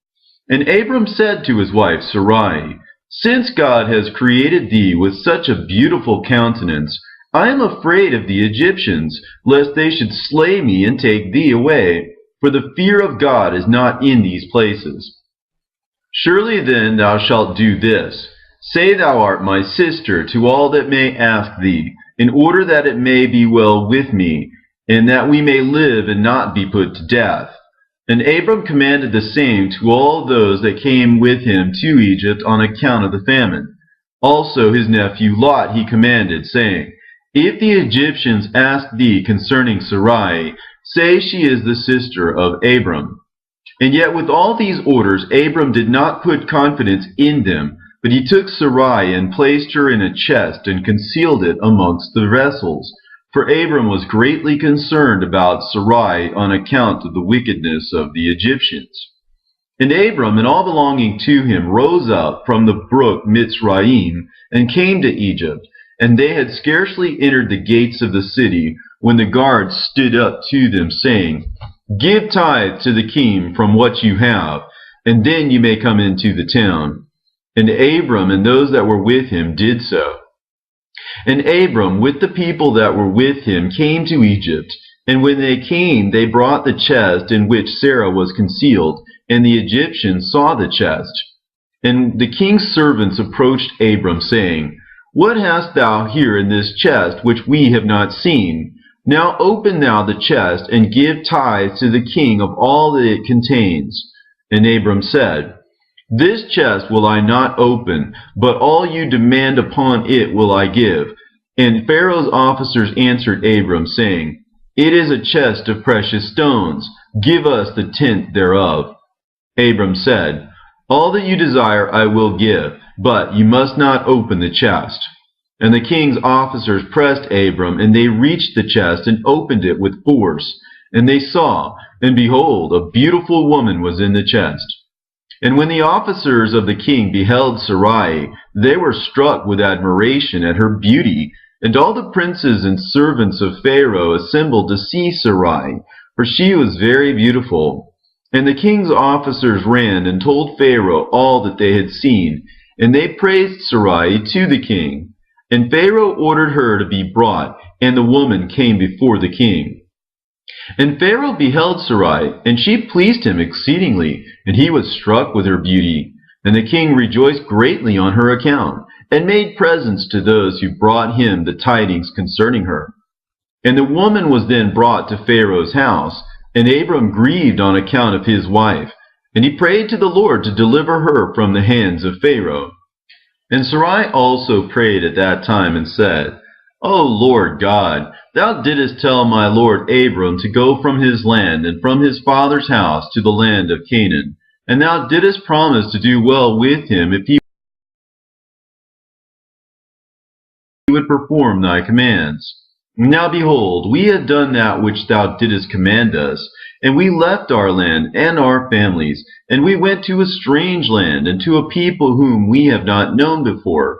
And Abram said to his wife Sarai, Since God has created thee with such a beautiful countenance, I am afraid of the Egyptians, lest they should slay me and take thee away. For the fear of God is not in these places. Surely then thou shalt do this. Say thou art my sister to all that may ask thee, in order that it may be well with me, and that we may live and not be put to death. And Abram commanded the same to all those that came with him to Egypt on account of the famine. Also his nephew Lot he commanded, saying, If the Egyptians ask thee concerning Sarai, say she is the sister of Abram. And yet with all these orders Abram did not put confidence in them, but he took Sarai and placed her in a chest and concealed it amongst the vessels. For Abram was greatly concerned about Sarai on account of the wickedness of the Egyptians. And Abram and all belonging to him rose up from the brook Mitzrayim and came to Egypt. And they had scarcely entered the gates of the city, when the guards stood up to them, saying, Give tithe to the king from what you have, and then you may come into the town. And Abram and those that were with him did so. And Abram with the people that were with him came to Egypt. And when they came, they brought the chest in which Sarah was concealed, and the Egyptians saw the chest. And the king's servants approached Abram, saying, What hast thou here in this chest which we have not seen? Now open thou the chest, and give tithe to the king of all that it contains. And Abram said, This chest will I not open, but all you demand upon it will I give. And Pharaoh's officers answered Abram, saying, It is a chest of precious stones. Give us the tenth thereof. Abram said, All that you desire I will give, but you must not open the chest. And the king's officers pressed Abram, and they reached the chest and opened it with force. And they saw, and behold, a beautiful woman was in the chest. And when the officers of the king beheld Sarai, they were struck with admiration at her beauty. And all the princes and servants of Pharaoh assembled to see Sarai, for she was very beautiful. And the king's officers ran and told Pharaoh all that they had seen, and they praised Sarai to the king. And Pharaoh ordered her to be brought, and the woman came before the king. And Pharaoh beheld Sarai, and she pleased him exceedingly, and he was struck with her beauty. And the king rejoiced greatly on her account, and made presents to those who brought him the tidings concerning her. And the woman was then brought to Pharaoh's house, and Abram grieved on account of his wife, and he prayed to the Lord to deliver her from the hands of Pharaoh. And Sarai also prayed at that time and said, O Lord God, thou didst tell my lord Abram to go from his land and from his father's house to the land of Canaan, and thou didst promise to do well with him if he would perform thy commands. Now behold, we have done that which thou didst command us, and we left our land and our families, and we went to a strange land, and to a people whom we have not known before.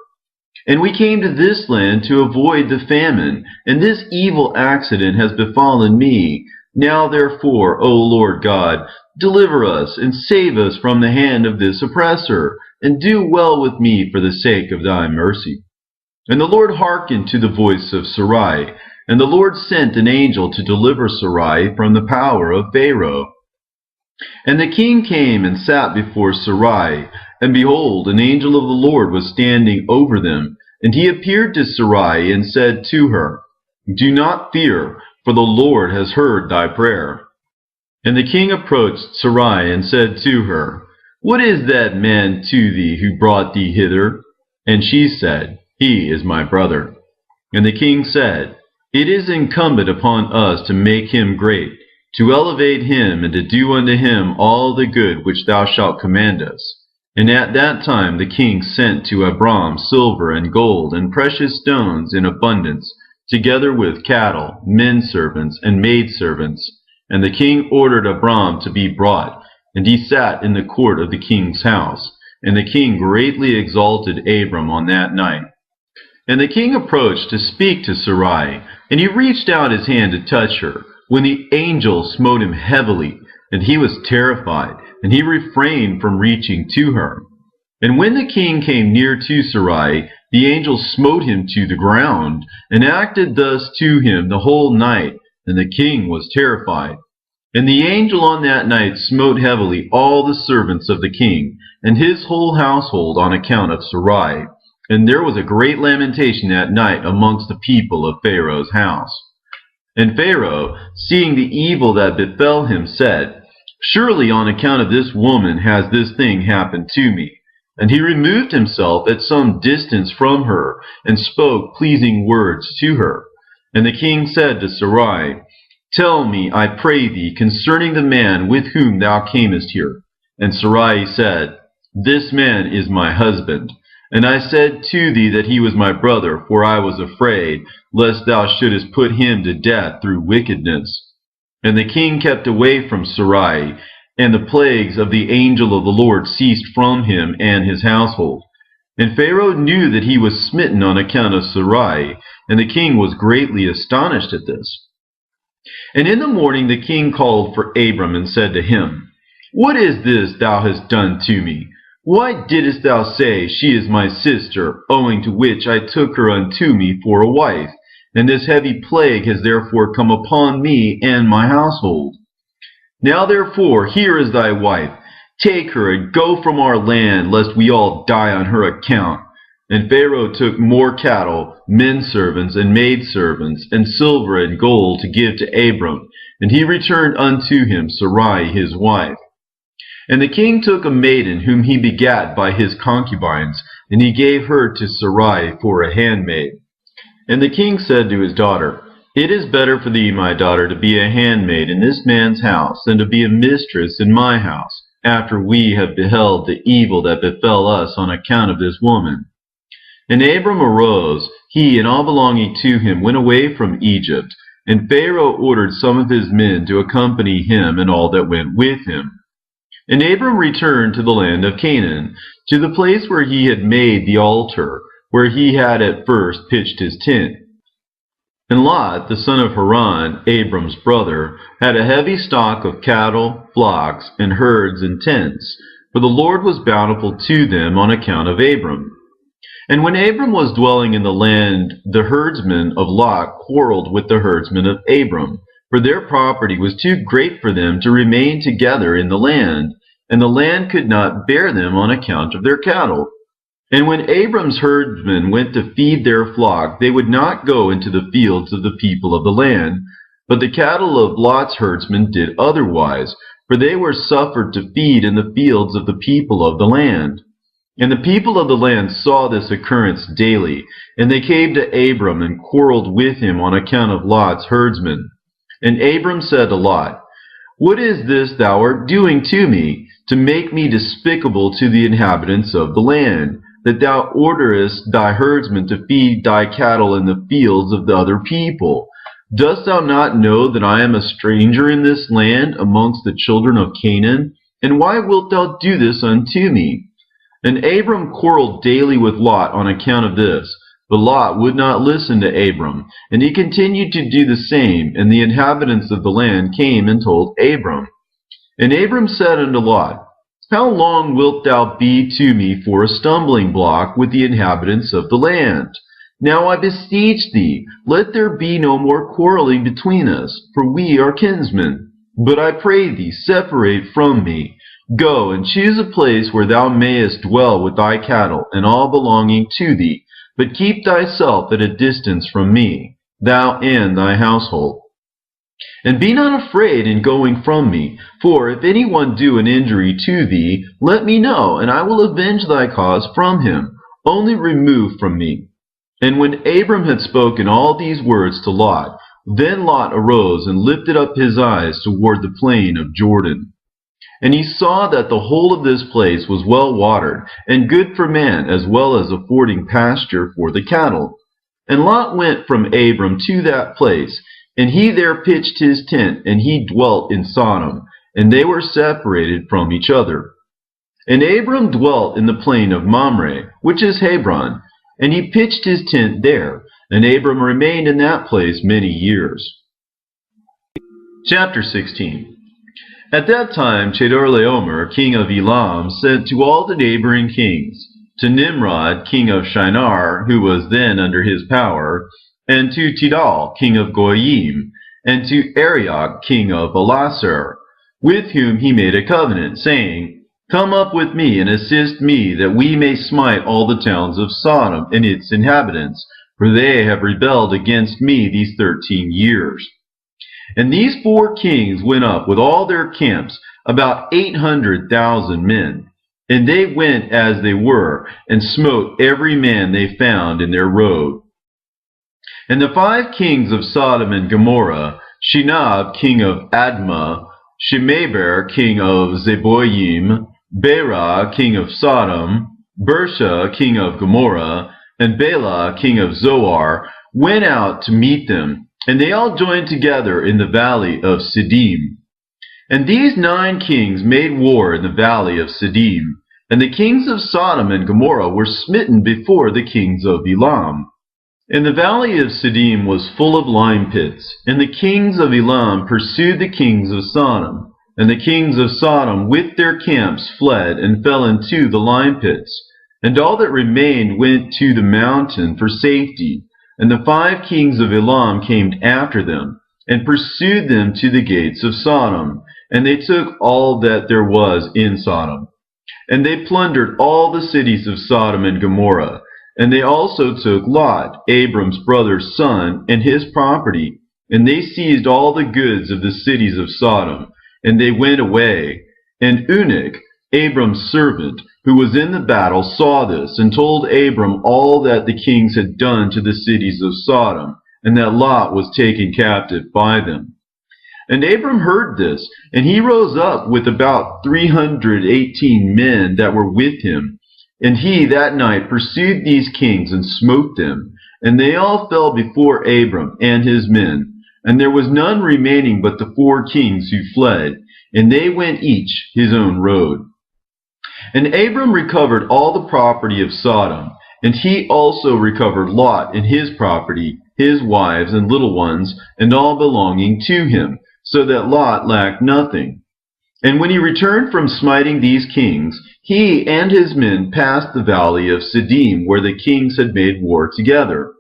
And we came to this land to avoid the famine, and this evil accident has befallen me. Now therefore, O Lord God, deliver us, and save us from the hand of this oppressor, and do well with me for the sake of thy mercy. And the Lord hearkened to the voice of Sarai, and the Lord sent an angel to deliver Sarai from the power of Pharaoh. And the king came and sat before Sarai, and behold, an angel of the Lord was standing over them. And he appeared to Sarai and said to her, Do not fear, for the Lord has heard thy prayer. And the king approached Sarai and said to her, What is that man to thee who brought thee hither? And she said, He is my brother. And the king said, It is incumbent upon us to make him great, to elevate him, and to do unto him all the good which thou shalt command us. And at that time the king sent to Abram silver and gold and precious stones in abundance, together with cattle, men servants, and maid servants. And the king ordered Abram to be brought, and he sat in the court of the king's house. And the king greatly exalted Abram on that night. And the king approached to speak to Sarai, and he reached out his hand to touch her, when the angel smote him heavily, and he was terrified, and he refrained from reaching to her. And when the king came near to Sarai, the angel smote him to the ground, and acted thus to him the whole night, and the king was terrified. And the angel on that night smote heavily all the servants of the king, and his whole household on account of Sarai. And there was a great lamentation that night amongst the people of Pharaoh's house. And Pharaoh, seeing the evil that befell him, said, Surely on account of this woman has this thing happened to me. And he removed himself at some distance from her, and spoke pleasing words to her. And the king said to Sarai, Tell me, I pray thee, concerning the man with whom thou camest here. And Sarai said, This man is my husband. And I said to thee that he was my brother, for I was afraid, lest thou shouldest put him to death through wickedness. And the king kept away from Sarai, and the plagues of the angel of the Lord ceased from him and his household. And Pharaoh knew that he was smitten on account of Sarai, and the king was greatly astonished at this. And in the morning the king called for Abram and said to him, What is this thou hast done to me? Why didst thou say, She is my sister, owing to which I took her unto me for a wife? And this heavy plague has therefore come upon me and my household. Now therefore, here is thy wife. Take her and go from our land, lest we all die on her account. And Pharaoh took more cattle, men servants, and maid servants, and silver and gold to give to Abram. And he returned unto him Sarai his wife. And the king took a maiden whom he begat by his concubines, and he gave her to Sarai for a handmaid. And the king said to his daughter, It is better for thee, my daughter, to be a handmaid in this man's house, than to be a mistress in my house, after we have beheld the evil that befell us on account of this woman. And Abram arose, he and all belonging to him went away from Egypt, and Pharaoh ordered some of his men to accompany him and all that went with him. And Abram returned to the land of Canaan, to the place where he had made the altar, where he had at first pitched his tent. And Lot, the son of Haran, Abram's brother, had a heavy stock of cattle, flocks, and herds and tents, for the Lord was bountiful to them on account of Abram. And when Abram was dwelling in the land, the herdsmen of Lot quarreled with the herdsmen of Abram, for their property was too great for them to remain together in the land, and the land could not bear them on account of their cattle. And when Abram's herdsmen went to feed their flock, they would not go into the fields of the people of the land, but the cattle of Lot's herdsmen did otherwise, for they were suffered to feed in the fields of the people of the land. And the people of the land saw this occurrence daily, and they came to Abram and quarreled with him on account of Lot's herdsmen. And Abram said to Lot, "What is this thou art doing to me, to make me despicable to the inhabitants of the land, that thou orderest thy herdsmen to feed thy cattle in the fields of the other people? Dost thou not know that I am a stranger in this land amongst the children of Canaan? And why wilt thou do this unto me?" And Abram quarreled daily with Lot on account of this. But Lot would not listen to Abram, and he continued to do the same. And the inhabitants of the land came and told Abram. And Abram said unto Lot, "How long wilt thou be to me for a stumbling block with the inhabitants of the land? Now I beseech thee, let there be no more quarreling between us, for we are kinsmen. But I pray thee, separate from me. Go and choose a place where thou mayest dwell with thy cattle and all belonging to thee, but keep thyself at a distance from me, thou and thy household. And be not afraid in going from me, for if any one do an injury to thee, let me know, and I will avenge thy cause from him. Only remove from me." And when Abram had spoken all these words to Lot, then Lot arose and lifted up his eyes toward the plain of Jordan. And he saw that the whole of this place was well watered, and good for man, as well as affording pasture for the cattle. And Lot went from Abram to that place, and he there pitched his tent, and he dwelt in Sodom, and they were separated from each other. And Abram dwelt in the plain of Mamre, which is Hebron, and he pitched his tent there, and Abram remained in that place many years. Chapter 16. At that time Chedorlaomer, king of Elam, sent to all the neighboring kings, to Nimrod, king of Shinar, who was then under his power, and to Tidal, king of Goyim, and to Arioch, king of Elasar, with whom he made a covenant, saying, "Come up with me, and assist me, that we may smite all the towns of Sodom and its inhabitants, for they have rebelled against me these 13 years. And these 4 kings went up with all their camps, about 800,000 men. And they went as they were, and smote every man they found in their road. And the 5 kings of Sodom and Gomorrah, Shinab, king of Admah, Shemeber, king of Zeboyim, Bera, king of Sodom, Bersha, king of Gomorrah, and Bela, king of Zoar, went out to meet them, and they all joined together in the valley of Siddim. And these 9 kings made war in the valley of Siddim, and the kings of Sodom and Gomorrah were smitten before the kings of Elam. And the valley of Siddim was full of lime pits, and the kings of Elam pursued the kings of Sodom, and the kings of Sodom with their camps fled and fell into the lime pits, and all that remained went to the mountain for safety. And the 5 kings of Elam came after them, and pursued them to the gates of Sodom, and they took all that there was in Sodom. And they plundered all the cities of Sodom and Gomorrah, and they also took Lot, Abram's brother's son, and his property, and they seized all the goods of the cities of Sodom, and they went away. And Eunuch, Abram's servant, who was in the battle, saw this, and told Abram all that the kings had done to the cities of Sodom, and that Lot was taken captive by them. And Abram heard this, and he rose up with about 318 men that were with him. And he that night pursued these kings and smote them, and they all fell before Abram and his men. And there was none remaining but the 4 kings who fled, and they went each his own road. And Abram recovered all the property of Sodom, and he also recovered Lot and his property, his wives and little ones, and all belonging to him, so that Lot lacked nothing. And when he returned from smiting these kings, he and his men passed the valley of Siddim, where the kings had made war together.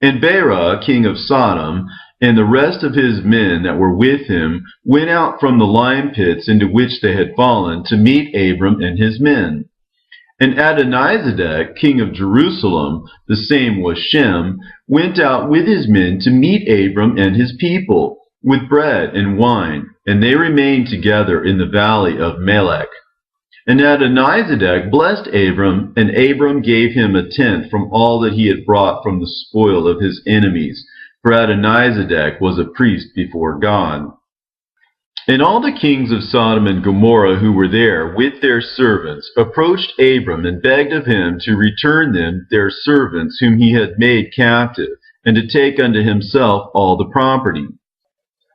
And Bera, king of Sodom, and the rest of his men that were with him went out from the lime pits into which they had fallen to meet Abram and his men. And Adonizedek, king of Jerusalem, the same was Shem, went out with his men to meet Abram and his people, with bread and wine, and they remained together in the valley of Melech. And Adonizedek blessed Abram, and Abram gave him a tenth from all that he had brought from the spoil of his enemies, for Adonizedek was a priest before God. And all the kings of Sodom and Gomorrah who were there with their servants approached Abram and begged of him to return them their servants whom he had made captive, and to take unto himself all the property.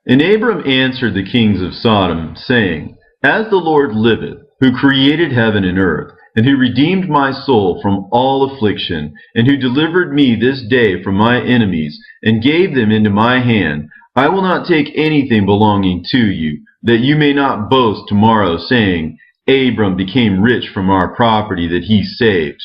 And Abram answered the kings of Sodom, saying, As the Lord liveth, who created heaven and earth, and who redeemed my soul from all affliction, and who delivered me this day from my enemies, and gave them into my hand, I will not take anything belonging to you, that you may not boast tomorrow, saying, Abram became rich from our property that he saved.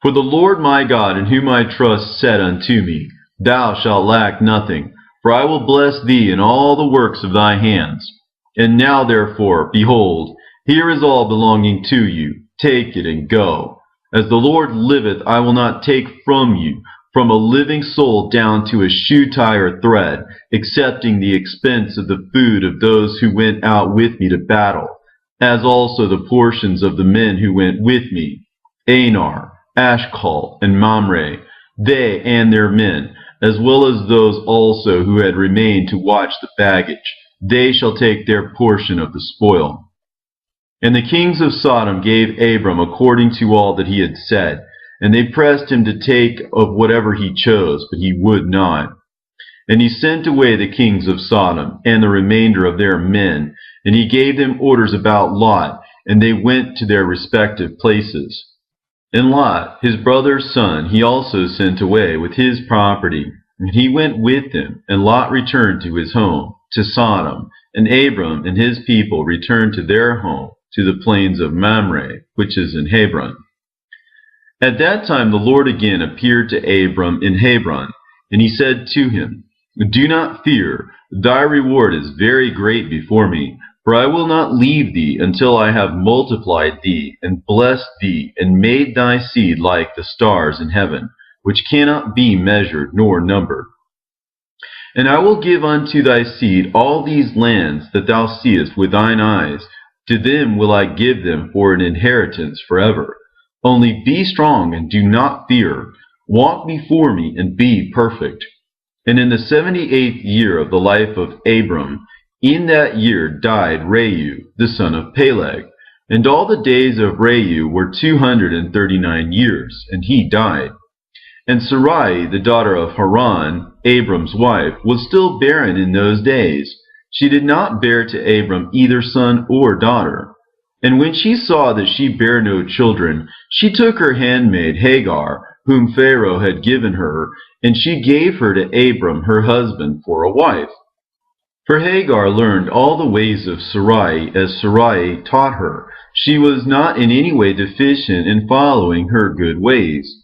For the Lord my God, in whom I trust, said unto me, Thou shalt lack nothing, for I will bless thee in all the works of thy hands. And now therefore, behold, here is all belonging to you. Take it and go. As the Lord liveth, I will not take from you, from a living soul down to a shoe tie or thread, excepting the expense of the food of those who went out with me to battle, as also the portions of the men who went with me, Anar, Ashcal, and Mamre, they and their men, as well as those also who had remained to watch the baggage. They shall take their portion of the spoil. And the kings of Sodom gave Abram according to all that he had said, and they pressed him to take of whatever he chose, but he would not. And he sent away the kings of Sodom, and the remainder of their men, and he gave them orders about Lot, and they went to their respective places. And Lot, his brother's son, he also sent away with his property, and he went with him, and Lot returned to his home, to Sodom, and Abram and his people returned to their home, to the plains of Mamre, which is in Hebron. At that time the Lord again appeared to Abram in Hebron, and he said to him, Do not fear, thy reward is very great before me, for I will not leave thee until I have multiplied thee, and blessed thee, and made thy seed like the stars in heaven, which cannot be measured nor numbered. And I will give unto thy seed all these lands that thou seest with thine eyes. To them will I give them for an inheritance forever. Only be strong and do not fear. Walk before me and be perfect. And in the 78th year of the life of Abram, in that year died Reu, the son of Peleg. And all the days of Reu were 239 years, and he died. And Sarai, the daughter of Haran, Abram's wife, was still barren in those days. She did not bear to Abram either son or daughter. And when she saw that she bare no children, she took her handmaid Hagar, whom Pharaoh had given her, and she gave her to Abram her husband for a wife. For Hagar learned all the ways of Sarai as Sarai taught her. She was not in any way deficient in following her good ways.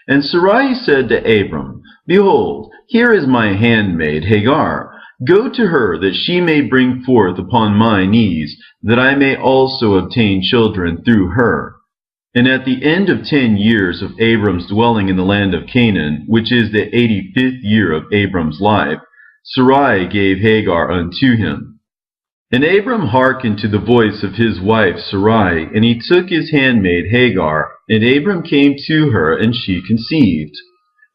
And Sarai said to Abram, Behold, here is my handmaid Hagar. Go to her, that she may bring forth upon my knees, that I may also obtain children through her. And at the end of 10 years of Abram's dwelling in the land of Canaan, which is the 85th year of Abram's life, Sarai gave Hagar unto him. And Abram hearkened to the voice of his wife Sarai, and he took his handmaid Hagar, and Abram came to her, and she conceived.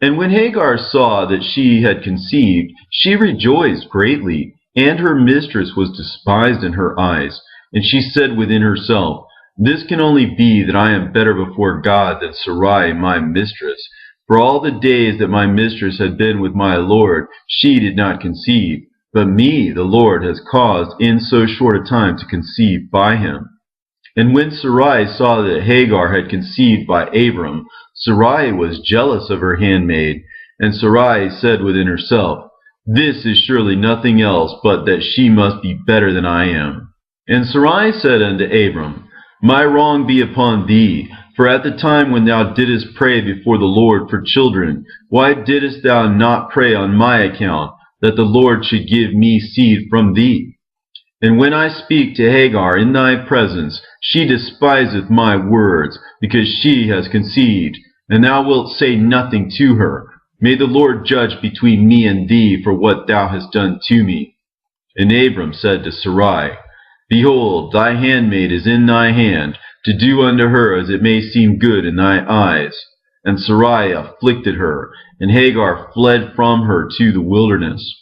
And when Hagar saw that she had conceived, she rejoiced greatly, and her mistress was despised in her eyes. And she said within herself, This can only be that I am better before God than Sarai my mistress. For all the days that my mistress had been with my Lord, she did not conceive. But me the Lord has caused in so short a time to conceive by him. And when Sarai saw that Hagar had conceived by Abram, Sarai was jealous of her handmaid, and Sarai said within herself, This is surely nothing else but that she must be better than I am. And Sarai said unto Abram, My wrong be upon thee, for at the time when thou didst pray before the Lord for children, why didst thou not pray on my account, that the Lord should give me seed from thee? And when I speak to Hagar in thy presence, she despiseth my words, because she has conceived, and thou wilt say nothing to her. May the Lord judge between me and thee for what thou hast done to me. And Abram said to Sarai, Behold, thy handmaid is in thy hand, to do unto her as it may seem good in thy eyes. And Sarai afflicted her, and Hagar fled from her to the wilderness.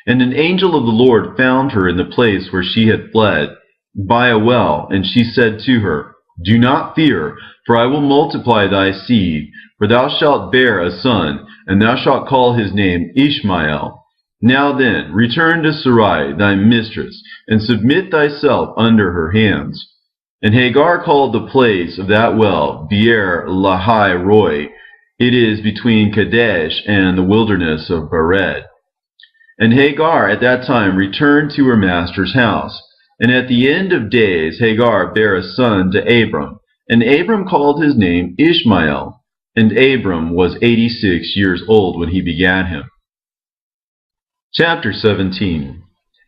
And an angel of the Lord found her in the place where she had fled, by a well, and she said to her, Do not fear, for I will multiply thy seed, for thou shalt bear a son, and thou shalt call his name Ishmael. Now then, return to Sarai thy mistress, and submit thyself under her hands. And Hagar called the place of that well Beer Lahai Roi. It is between Kadesh and the wilderness of Bered. And Hagar at that time returned to her master's house. And at the end of days Hagar bare a son to Abram. And Abram called his name Ishmael. And Abram was 86 years old when he begat him. Chapter 17.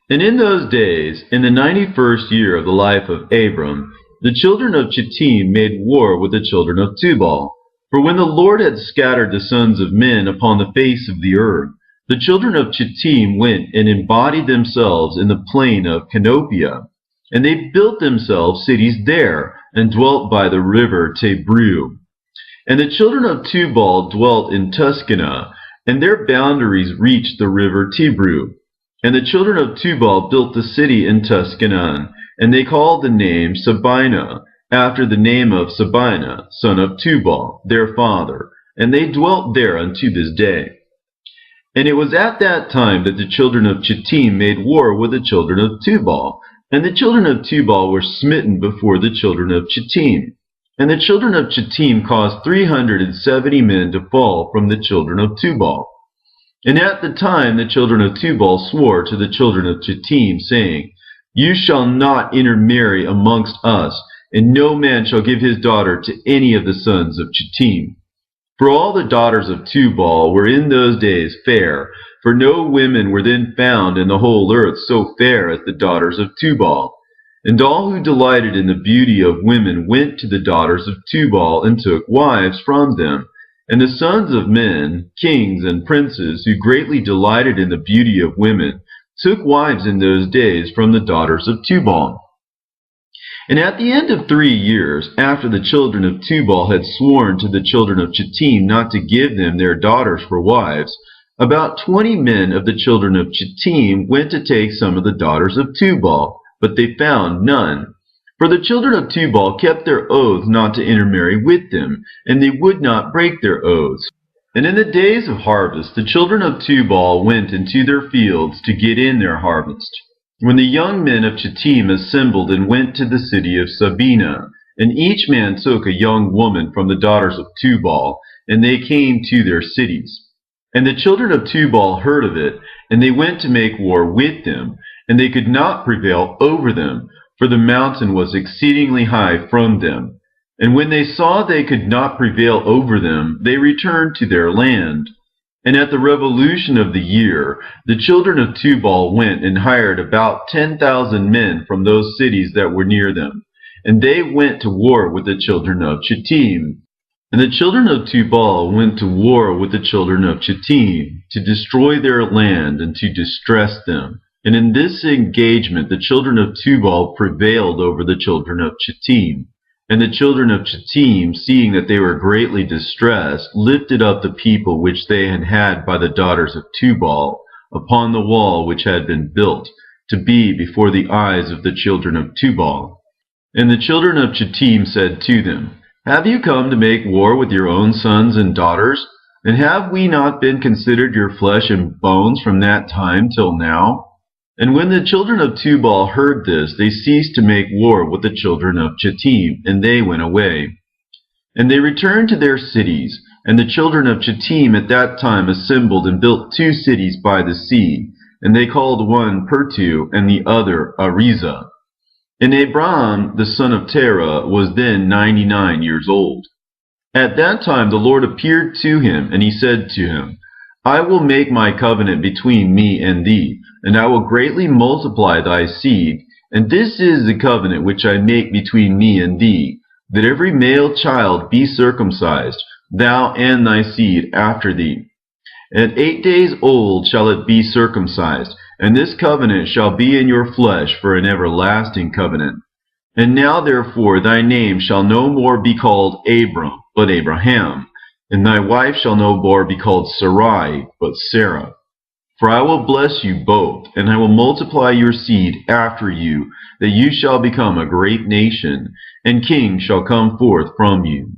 And in those days, in the 91st year of the life of Abram, the children of Chittim made war with the children of Tubal. For when the Lord had scattered the sons of men upon the face of the earth, the children of Chittim went and embodied themselves in the plain of Canopia. And they built themselves cities there, and dwelt by the river Tebru. And the children of Tubal dwelt in Tuscana, and their boundaries reached the river Tebru. And the children of Tubal built the city in Tuscanan, and they called the name Sabina, after the name of Sabina, son of Tubal, their father. And they dwelt there unto this day. And it was at that time that the children of Chittim made war with the children of Tubal. And the children of Tubal were smitten before the children of Chittim. And the children of Chittim caused 370 men to fall from the children of Tubal. And at the time the children of Tubal swore to the children of Chittim, saying, You shall not intermarry amongst us, and no man shall give his daughter to any of the sons of Chittim. For all the daughters of Tubal were in those days fair, for no women were then found in the whole earth so fair as the daughters of Tubal. And all who delighted in the beauty of women went to the daughters of Tubal, and took wives from them. And the sons of men, kings and princes, who greatly delighted in the beauty of women, took wives in those days from the daughters of Tubal. And at the end of 3 years, after the children of Tubal had sworn to the children of Chittim not to give them their daughters for wives, about 20 men of the children of Chittim went to take some of the daughters of Tubal, but they found none. For the children of Tubal kept their oath not to intermarry with them, and they would not break their oaths. And in the days of harvest the children of Tubal went into their fields to get in their harvest. When the young men of Chittim assembled and went to the city of Sabina, and each man took a young woman from the daughters of Tubal, and they came to their cities. And the children of Tubal heard of it, and they went to make war with them, and they could not prevail over them, for the mountain was exceedingly high from them. And when they saw they could not prevail over them, they returned to their land. And at the revolution of the year, the children of Tubal went and hired about 10,000 men from those cities that were near them. And they went to war with the children of Chittim. And the children of Tubal went to war with the children of Chittim, to destroy their land and to distress them. And in this engagement the children of Tubal prevailed over the children of Chittim. And the children of Chittim, seeing that they were greatly distressed, lifted up the people which they had had by the daughters of Tubal upon the wall which had been built, to be before the eyes of the children of Tubal. And the children of Chittim said to them, Have you come to make war with your own sons and daughters? And have we not been considered your flesh and bones from that time till now? And when the children of Tubal heard this, they ceased to make war with the children of Chittim, and they went away. And they returned to their cities, and the children of Chittim at that time assembled and built 2 cities by the sea, and they called one Pertu, and the other Ariza. And Abraham the son of Terah was then 99 years old. At that time the Lord appeared to him, and he said to him, I will make my covenant between me and thee, and I will greatly multiply thy seed, and this is the covenant which I make between me and thee. that every male child be circumcised, thou and thy seed after thee. At 8 days old shall it be circumcised, and this covenant shall be in your flesh for an everlasting covenant. And now therefore thy name shall no more be called Abram, but Abraham, and thy wife shall no more be called Sarai, but Sarah. For I will bless you both, and I will multiply your seed after you, that you shall become a great nation, and kings shall come forth from you.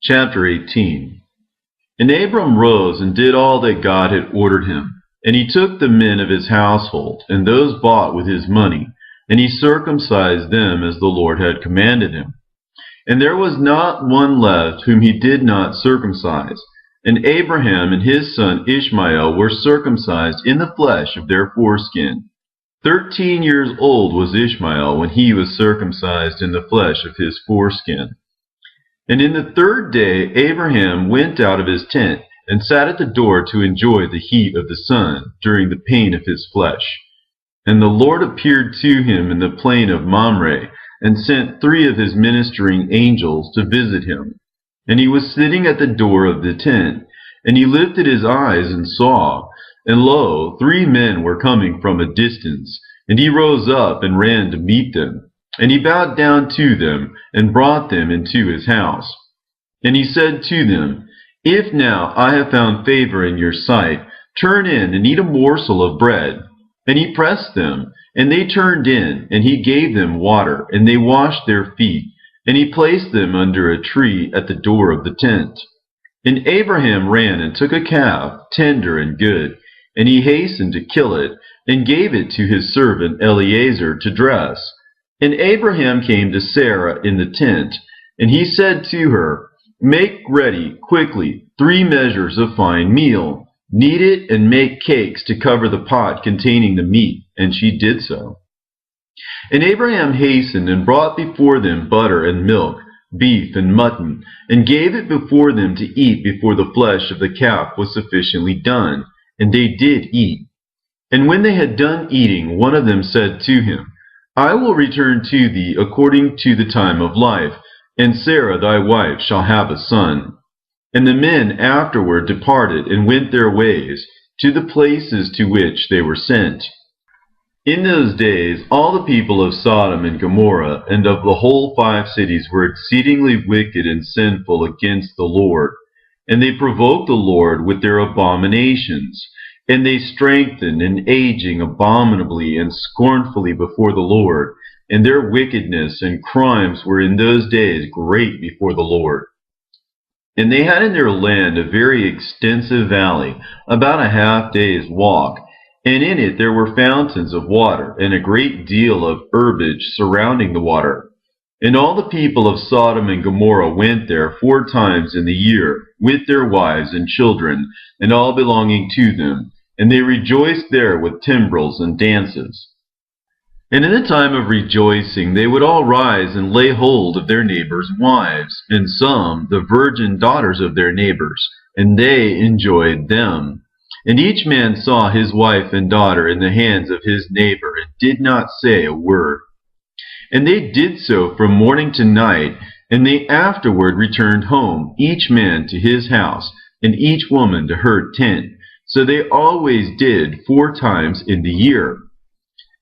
Chapter 18. And Abram rose and did all that God had ordered him. And he took the men of his household, and those bought with his money, and he circumcised them as the Lord had commanded him. And there was not one left whom he did not circumcise. And Abraham and his son Ishmael were circumcised in the flesh of their foreskin. 13 years old was Ishmael when he was circumcised in the flesh of his foreskin. And in the 3rd day Abraham went out of his tent, and sat at the door to enjoy the heat of the sun during the pain of his flesh. And the Lord appeared to him in the plain of Mamre, and sent 3 of his ministering angels to visit him. And he was sitting at the door of the tent, and he lifted his eyes and saw, and lo, 3 men were coming from a distance, and he rose up and ran to meet them. And he bowed down to them, and brought them into his house. And he said to them, If now I have found favor in your sight, turn in and eat a morsel of bread. And he pressed them, and they turned in, and he gave them water, and they washed their feet, and he placed them under a tree at the door of the tent. And Abraham ran and took a calf, tender and good, and he hastened to kill it, and gave it to his servant Eliezer to dress. And Abraham came to Sarah in the tent, and he said to her, Make ready quickly 3 measures of fine meal, knead it, and make cakes to cover the pot containing the meat. And she did so. And Abraham hastened and brought before them butter and milk, beef and mutton, and gave it before them to eat before the flesh of the calf was sufficiently done. And they did eat. And when they had done eating, one of them said to him, I will return to thee according to the time of life, and Sarah thy wife shall have a son. And the men afterward departed and went their ways, to the places to which they were sent. In those days all the people of Sodom and Gomorrah and of the whole 5 cities were exceedingly wicked and sinful against the Lord, and they provoked the Lord with their abominations. And they strengthened and aging abominably and scornfully before the Lord, and their wickedness and crimes were in those days great before the Lord. And they had in their land a very extensive valley, about a half-day's walk, and in it there were fountains of water, and a great deal of herbage surrounding the water. And all the people of Sodom and Gomorrah went there 4 times in the year, with their wives and children, and all belonging to them, and they rejoiced there with timbrels and dances. And in the time of rejoicing they would all rise and lay hold of their neighbors' wives, and some the virgin daughters of their neighbors, and they enjoyed them. And each man saw his wife and daughter in the hands of his neighbor, and did not say a word. And they did so from morning to night, and they afterward returned home, each man to his house, and each woman to her tent. So they always did 4 times in the year.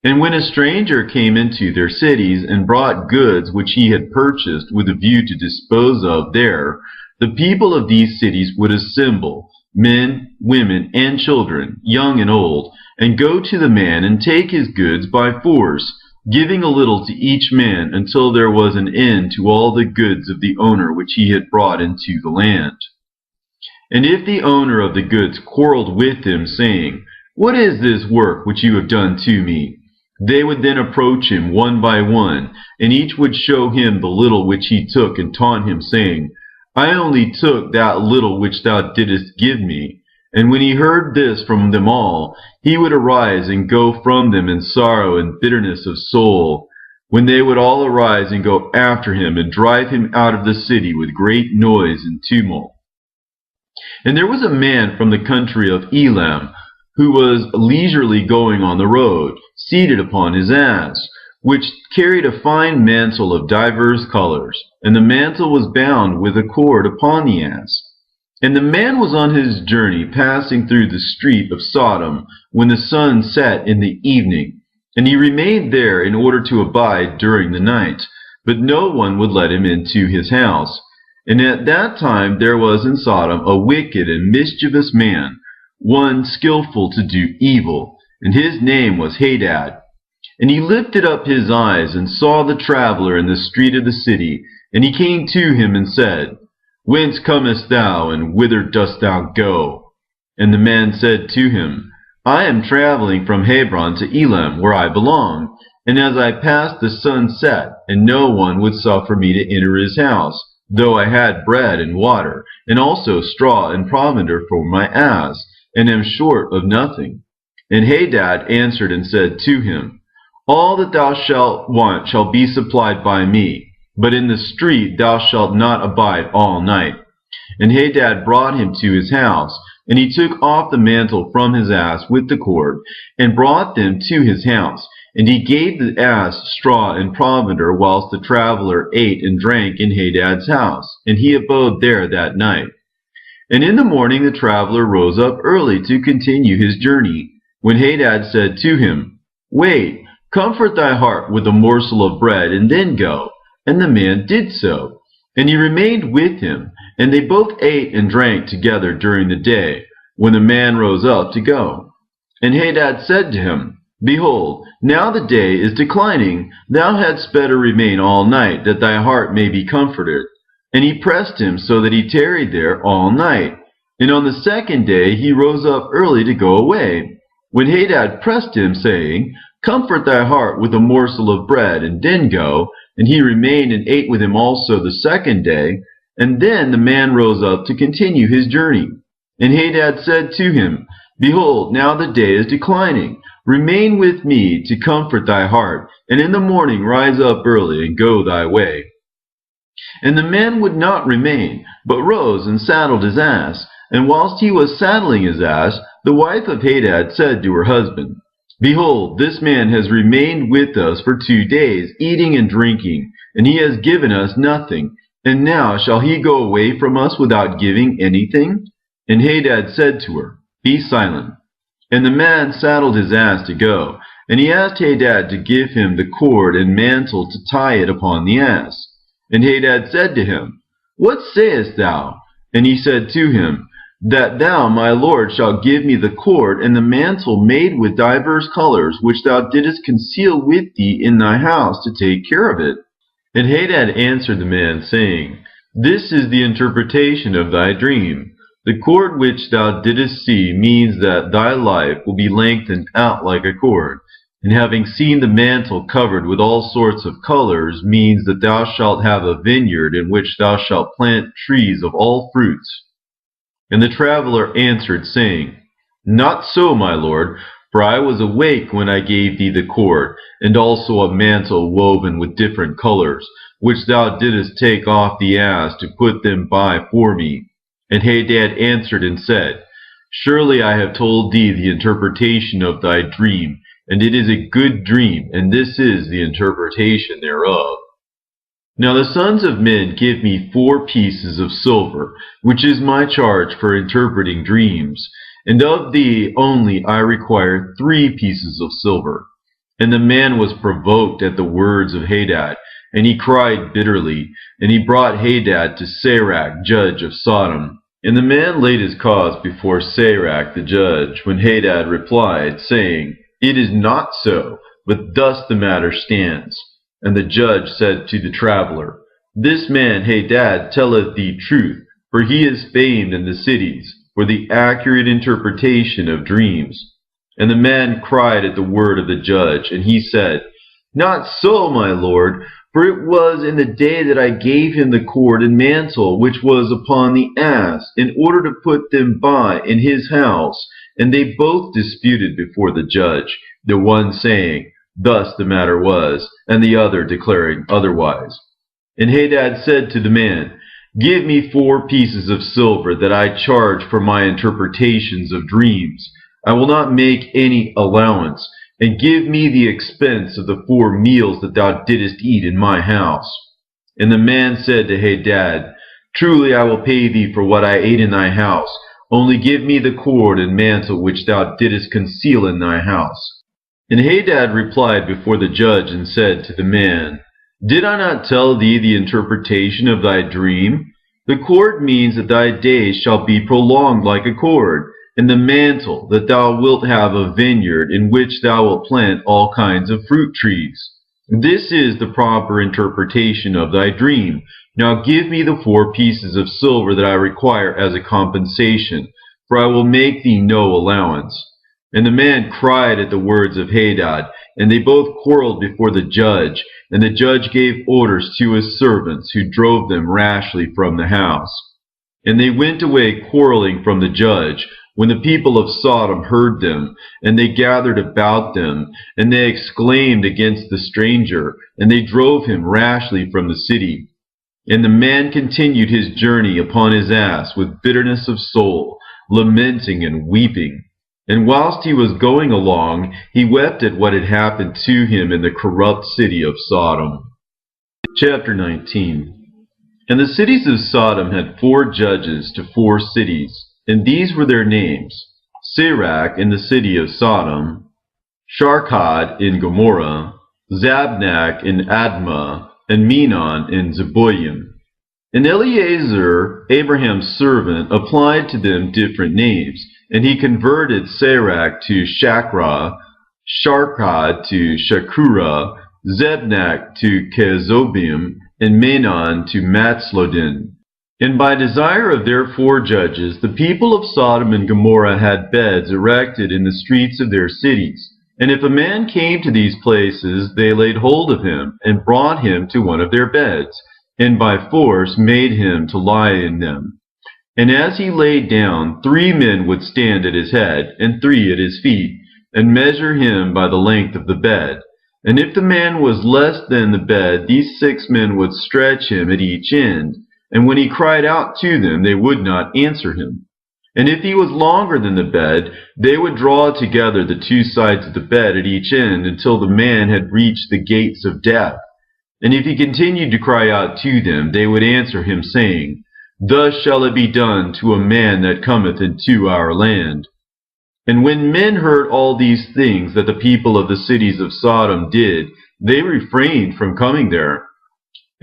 And when a stranger came into their cities and brought goods which he had purchased with a view to dispose of there, the people of these cities would assemble, men, women, and children, young and old, and go to the man and take his goods by force, giving a little to each man until there was an end to all the goods of the owner which he had brought into the land. And if the owner of the goods quarreled with him, saying, What is this work which you have done to me? They would then approach him one by one, and each would show him the little which he took, and taunt him, saying, I only took that little which thou didst give me. And when he heard this from them all, he would arise and go from them in sorrow and bitterness of soul, when they would all arise and go after him, and drive him out of the city with great noise and tumult. And there was a man from the country of Elam, who was leisurely going on the road, seated upon his ass, which carried a fine mantle of divers colors, and the mantle was bound with a cord upon the ass. And the man was on his journey, passing through the street of Sodom, when the sun set in the evening. And he remained there in order to abide during the night, but no one would let him into his house. And at that time there was in Sodom a wicked and mischievous man, one skillful to do evil, and his name was Hadad. And he lifted up his eyes and saw the traveler in the street of the city, and he came to him and said, Whence comest thou, and whither dost thou go? And the man said to him, I am traveling from Hebron to Elam, where I belong. And as I passed, the sun set, and no one would suffer me to enter his house, though I had bread and water, and also straw and provender for my ass, and am short of nothing. And Hadad answered and said to him, All that thou shalt want shall be supplied by me, but in the street thou shalt not abide all night. And Hadad brought him to his house, and he took off the mantle from his ass with the cord, and brought them to his house. And he gave the ass straw and provender, whilst the traveler ate and drank in Hadad's house, and he abode there that night. And in the morning the traveler rose up early to continue his journey, when Hadad said to him, Wait, comfort thy heart with a morsel of bread, and then go. And the man did so, and he remained with him, and they both ate and drank together during the day, when the man rose up to go. And Hadad said to him, Behold, now the day is declining. Thou hadst better remain all night, that thy heart may be comforted. And he pressed him so that he tarried there all night. And on the second day he rose up early to go away. When Hadad pressed him, saying, Comfort thy heart with a morsel of bread, and then go. And he remained and ate with him also the second day. And then the man rose up to continue his journey. And Hadad said to him, Behold, now the day is declining. Remain with me to comfort thy heart, and in the morning rise up early and go thy way. And the man would not remain, but rose and saddled his ass. And whilst he was saddling his ass, the wife of Hadad said to her husband, Behold, this man has remained with us for 2 days, eating and drinking, and he has given us nothing. And now shall he go away from us without giving anything? And Hadad said to her, Be silent. And the man saddled his ass to go, and he asked Hadad to give him the cord and mantle to tie it upon the ass. And Hadad said to him, What sayest thou? And he said to him, That thou, my lord, shalt give me the cord and the mantle made with divers colors, which thou didst conceal with thee in thy house to take care of it. And Hadad answered the man, saying, This is the interpretation of thy dream. The cord which thou didst see means that thy life will be lengthened out like a cord. And having seen the mantle covered with all sorts of colors means that thou shalt have a vineyard in which thou shalt plant trees of all fruits. And the traveler answered, saying, Not so, my lord, for I was awake when I gave thee the cord, and also a mantle woven with different colors, which thou didst take off the ass to put them by for me. And Hadad answered and said, Surely I have told thee the interpretation of thy dream, and it is a good dream, and this is the interpretation thereof. Now the sons of men give me 4 pieces of silver, which is my charge for interpreting dreams, and of thee only I require 3 pieces of silver. And the man was provoked at the words of Hadad, and he cried bitterly, and he brought Hadad to Sirach, judge of Sodom. And the man laid his cause before Sirach the judge, when Hadad replied, saying, It is not so, but thus the matter stands. And the judge said to the traveler, This man Hadad telleth thee truth, for he is famed in the cities for the accurate interpretation of dreams. And the man cried at the word of the judge, and he said, Not so, my lord, for it was in the day that I gave him the cord and mantle which was upon the ass, in order to put them by in his house. And they both disputed before the judge, the one saying, Thus the matter was, and the other declaring otherwise. And Hadad said to the man, Give me 4 pieces of silver, that I charge for my interpretations of dreams. I will not make any allowance. and give me the expense of the 4 meals that thou didst eat in my house. And the man said to Hadad, Truly I will pay thee for what I ate in thy house. Only give me the cord and mantle which thou didst conceal in thy house. And Hadad replied before the judge and said to the man, Did I not tell thee the interpretation of thy dream? The cord means that thy days shall be prolonged like a cord, and the mantle that thou wilt have a vineyard in which thou wilt plant all kinds of fruit trees. This is the proper interpretation of thy dream. Now give me the 4 pieces of silver that I require as a compensation, for I will make thee no allowance. And the man cried at the words of Hadad, and they both quarreled before the judge, and the judge gave orders to his servants, who drove them rashly from the house. And they went away quarreling from the judge, when the people of Sodom heard them, and they gathered about them, and they exclaimed against the stranger, and they drove him rashly from the city. And the man continued his journey upon his ass with bitterness of soul, lamenting and weeping. And whilst he was going along, he wept at what had happened to him in the corrupt city of Sodom. Chapter 19. And the cities of Sodom had 4 judges to 4 cities, and these were their names: Sirach in the city of Sodom, Sharkad in Gomorrah, Zabnak in Admah, and Menon in Zeboim. And Eliezer, Abraham's servant, applied to them different names, and he converted Sirach to Shakra, Sharkad to Shakura, Zebnak to Kezobim, and Menon to Matslodin. And by desire of their 4 judges, the people of Sodom and Gomorrah had beds erected in the streets of their cities. And if a man came to these places, they laid hold of him, and brought him to one of their beds, and by force made him to lie in them. And as he laid down, 3 men would stand at his head, and 3 at his feet, and measure him by the length of the bed. And if the man was less than the bed, these 6 men would stretch him at each end. And when he cried out to them, they would not answer him. And if he was longer than the bed, they would draw together the 2 sides of the bed at each end until the man had reached the gates of death. And if he continued to cry out to them, they would answer him, saying, Thus shall it be done to a man that cometh into our land. And when men heard all these things that the people of the cities of Sodom did, they refrained from coming there.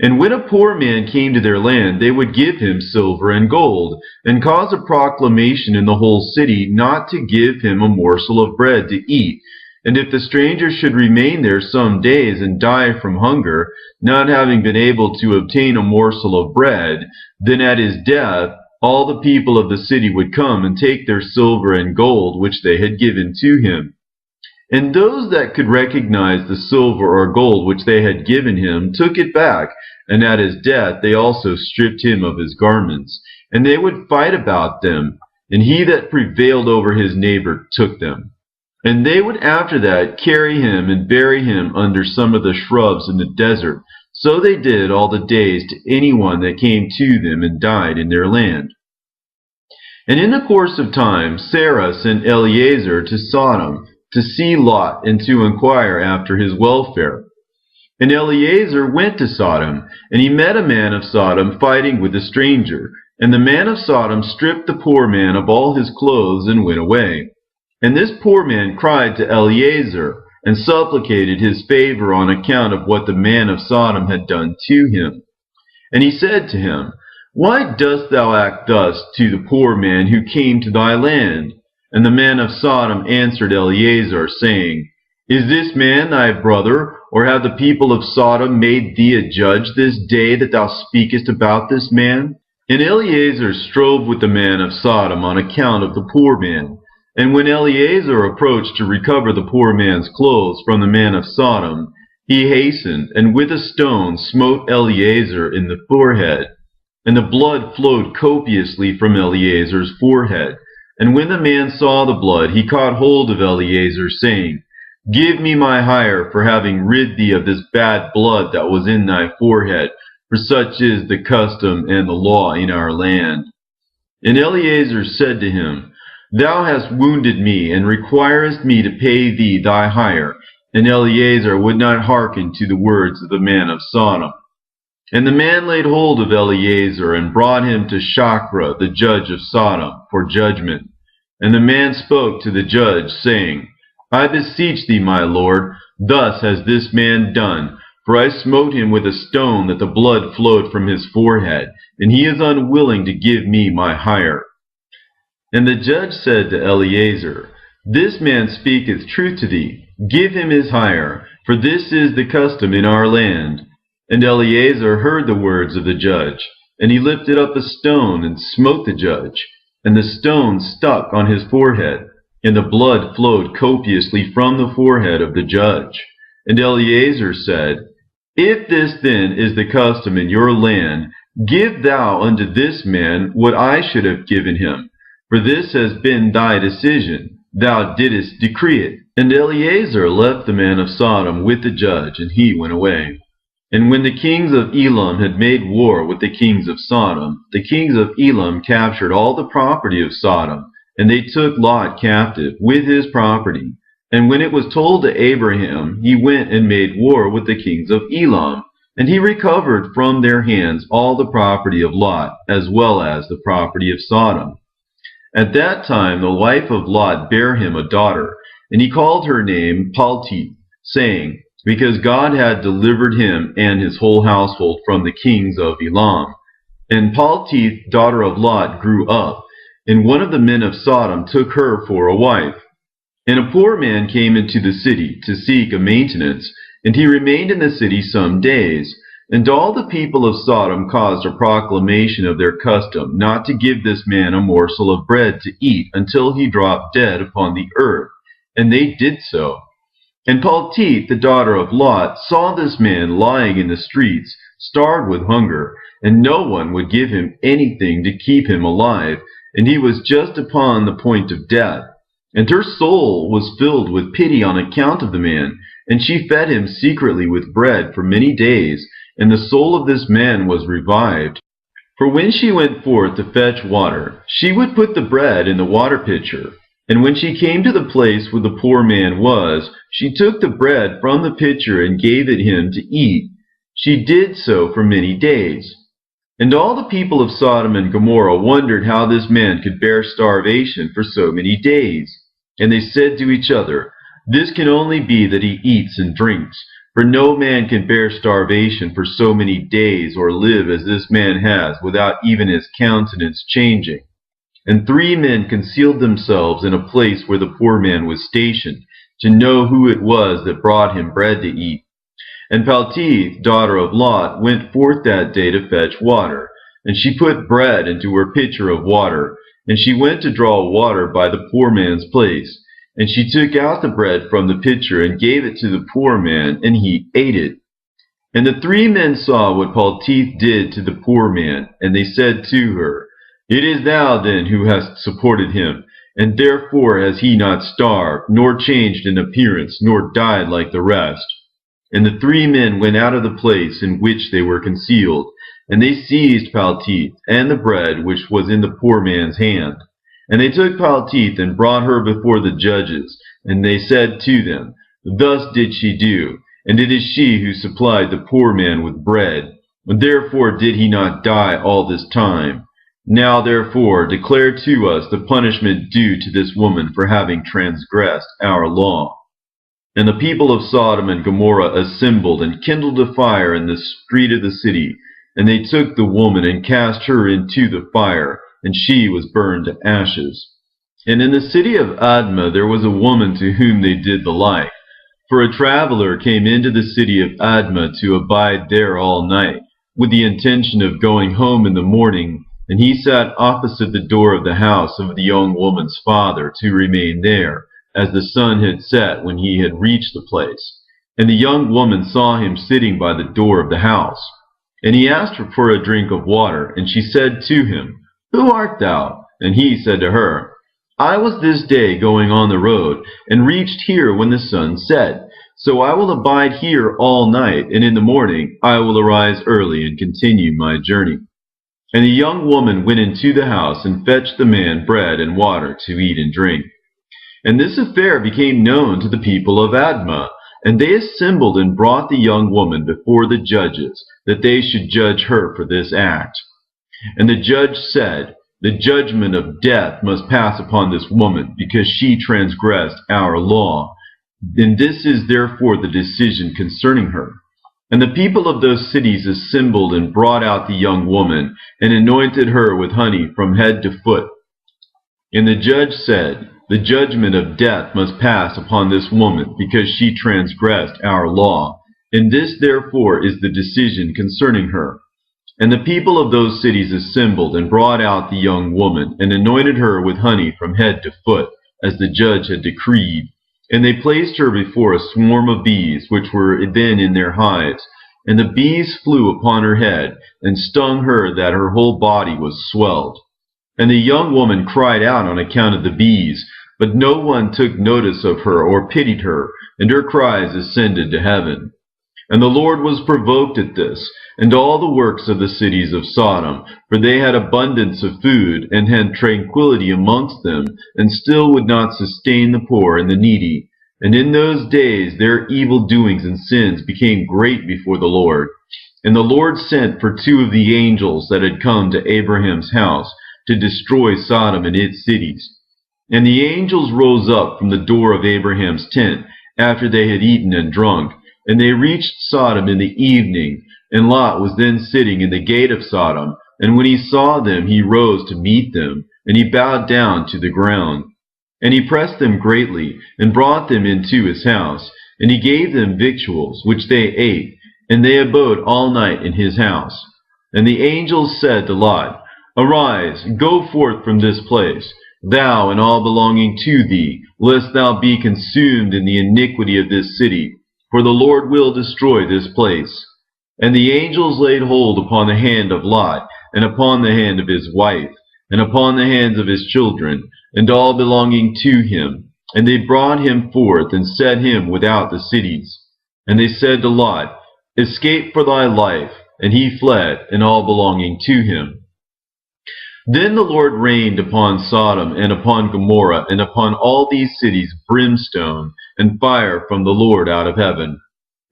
And when a poor man came to their land, they would give him silver and gold, and cause a proclamation in the whole city not to give him a morsel of bread to eat. And if the stranger should remain there some days and die from hunger, not having been able to obtain a morsel of bread, then at his death all the people of the city would come and take their silver and gold which they had given to him. And those that could recognize the silver or gold which they had given him took it back, and at his death they also stripped him of his garments. And they would fight about them, and he that prevailed over his neighbor took them. And they would after that carry him and bury him under some of the shrubs in the desert. So they did all the days to anyone that came to them and died in their land. And in the course of time, Sarah sent Eliezer to Sodom to see Lot and to inquire after his welfare. And Eliezer went to Sodom, and he met a man of Sodom fighting with a stranger. And the man of Sodom stripped the poor man of all his clothes and went away. And this poor man cried to Eliezer, and supplicated his favor on account of what the man of Sodom had done to him. And he said to him, Why dost thou act thus to the poor man who came to thy land? And the man of Sodom answered Eliezer, saying, Is this man thy brother, or have the people of Sodom made thee a judge this day that thou speakest about this man? And Eliezer strove with the man of Sodom on account of the poor man. And when Eliezer approached to recover the poor man's clothes from the man of Sodom, he hastened, and with a stone smote Eliezer in the forehead. And the blood flowed copiously from Eliezer's forehead. And when the man saw the blood, he caught hold of Eliezer, saying, Give me my hire for having rid thee of this bad blood that was in thy forehead, for such is the custom and the law in our land. And Eliezer said to him, Thou hast wounded me, and requirest me to pay thee thy hire. And Eleazar would not hearken to the words of the man of Sodom. And the man laid hold of Eleazar, and brought him to Shachra, the judge of Sodom, for judgment. And the man spoke to the judge, saying, I beseech thee, my lord, thus has this man done. For I smote him with a stone, that the blood flowed from his forehead, and he is unwilling to give me my hire. And the judge said to Eleazar, This man speaketh truth to thee. Give him his hire, for this is the custom in our land. And Eleazar heard the words of the judge, and he lifted up a stone, and smote the judge. And the stone stuck on his forehead, and the blood flowed copiously from the forehead of the judge. And Eleazar said, If this then is the custom in your land, give thou unto this man what I should have given him. For this has been thy decision. Thou didst decree it. And Eleazar left the man of Sodom with the judge, and he went away. And when the kings of Elam had made war with the kings of Sodom, the kings of Elam captured all the property of Sodom, and they took Lot captive with his property. And when it was told to Abraham, he went and made war with the kings of Elam, and he recovered from their hands all the property of Lot, as well as the property of Sodom. At that time the wife of Lot bare him a daughter, and he called her name Pilate, saying, Because God had delivered him and his whole household from the kings of Elam. And Pilate, daughter of Lot, grew up, and one of the men of Sodom took her for a wife. And a poor man came into the city to seek a maintenance, and he remained in the city some days. And all the people of Sodom caused a proclamation of their custom, not to give this man a morsel of bread to eat until he dropped dead upon the earth. And they did so. And Pilate, the daughter of Lot, saw this man lying in the streets, starved with hunger, and no one would give him anything to keep him alive, and he was just upon the point of death. And her soul was filled with pity on account of the man, and she fed him secretly with bread for many days, and the soul of this man was revived. For when she went forth to fetch water, she would put the bread in the water pitcher. And when she came to the place where the poor man was, she took the bread from the pitcher and gave it him to eat. She did so for many days. And all the people of Sodom and Gomorrah wondered how this man could bear starvation for so many days. And they said to each other, This can only be that he eats and drinks. For no man can bear starvation for so many days or live as this man has without even his countenance changing. And 3 men concealed themselves in a place where the poor man was stationed, to know who it was that brought him bread to eat. And Pilate, daughter of Lot, went forth that day to fetch water. And she put bread into her pitcher of water, and she went to draw water by the poor man's place. And she took out the bread from the pitcher and gave it to the poor man, and he ate it. And the 3 men saw what Pilate did to the poor man, and they said to her, It is thou then who hast supported him, and therefore has he not starved, nor changed in appearance, nor died like the rest. And the 3 men went out of the place in which they were concealed, and they seized Pilate and the bread which was in the poor man's hand. And they took Pilate and brought her before the judges, and they said to them, Thus did she do, and it is she who supplied the poor man with bread. And therefore did he not die all this time. Now therefore declare to us the punishment due to this woman for having transgressed our law. And the people of Sodom and Gomorrah assembled and kindled a fire in the street of the city, and they took the woman and cast her into the fire, and she was burned to ashes. And in the city of Admah there was a woman to whom they did the like. For a traveler came into the city of Admah to abide there all night, with the intention of going home in the morning, and he sat opposite the door of the house of the young woman's father to remain there, as the sun had set when he had reached the place. And the young woman saw him sitting by the door of the house. And he asked her for a drink of water, and she said to him, Who art thou? And he said to her, I was this day going on the road, and reached here when the sun set. So I will abide here all night, and in the morning I will arise early and continue my journey. And the young woman went into the house and fetched the man bread and water to eat and drink. And this affair became known to the people of Admah, and they assembled and brought the young woman before the judges, that they should judge her for this act. And the judge said, "The judgment of death must pass upon this woman, because she transgressed our law. And this is therefore the decision concerning her." And the people of those cities assembled and brought out the young woman, and anointed her with honey from head to foot. And the judge said, "The judgment of death must pass upon this woman, because she transgressed our law. And this therefore is the decision concerning her." And the people of those cities assembled and brought out the young woman, and anointed her with honey from head to foot, as the judge had decreed. And they placed her before a swarm of bees, which were then in their hives. And the bees flew upon her head, and stung her that her whole body was swelled. And the young woman cried out on account of the bees, but no one took notice of her or pitied her, and her cries ascended to heaven. And the Lord was provoked at this, and all the works of the cities of Sodom, for they had abundance of food, and had tranquility amongst them, and still would not sustain the poor and the needy. And in those days their evil doings and sins became great before the Lord. And the Lord sent for 2 of the angels that had come to Abraham's house, to destroy Sodom and its cities. And the angels rose up from the door of Abraham's tent, after they had eaten and drunk. And they reached Sodom in the evening, and Lot was then sitting in the gate of Sodom. And when he saw them, he rose to meet them, and he bowed down to the ground. And he pressed them greatly, and brought them into his house. And he gave them victuals, which they ate, and they abode all night in his house. And the angels said to Lot, "Arise, go forth from this place, thou and all belonging to thee, lest thou be consumed in the iniquity of this city. For the Lord will destroy this place." And the angels laid hold upon the hand of Lot, and upon the hand of his wife, and upon the hands of his children, and all belonging to him. And they brought him forth, and set him without the cities. And they said to Lot, "Escape for thy life." And he fled, and all belonging to him. Then the Lord rained upon Sodom and upon Gomorrah and upon all these cities brimstone and fire from the Lord out of heaven.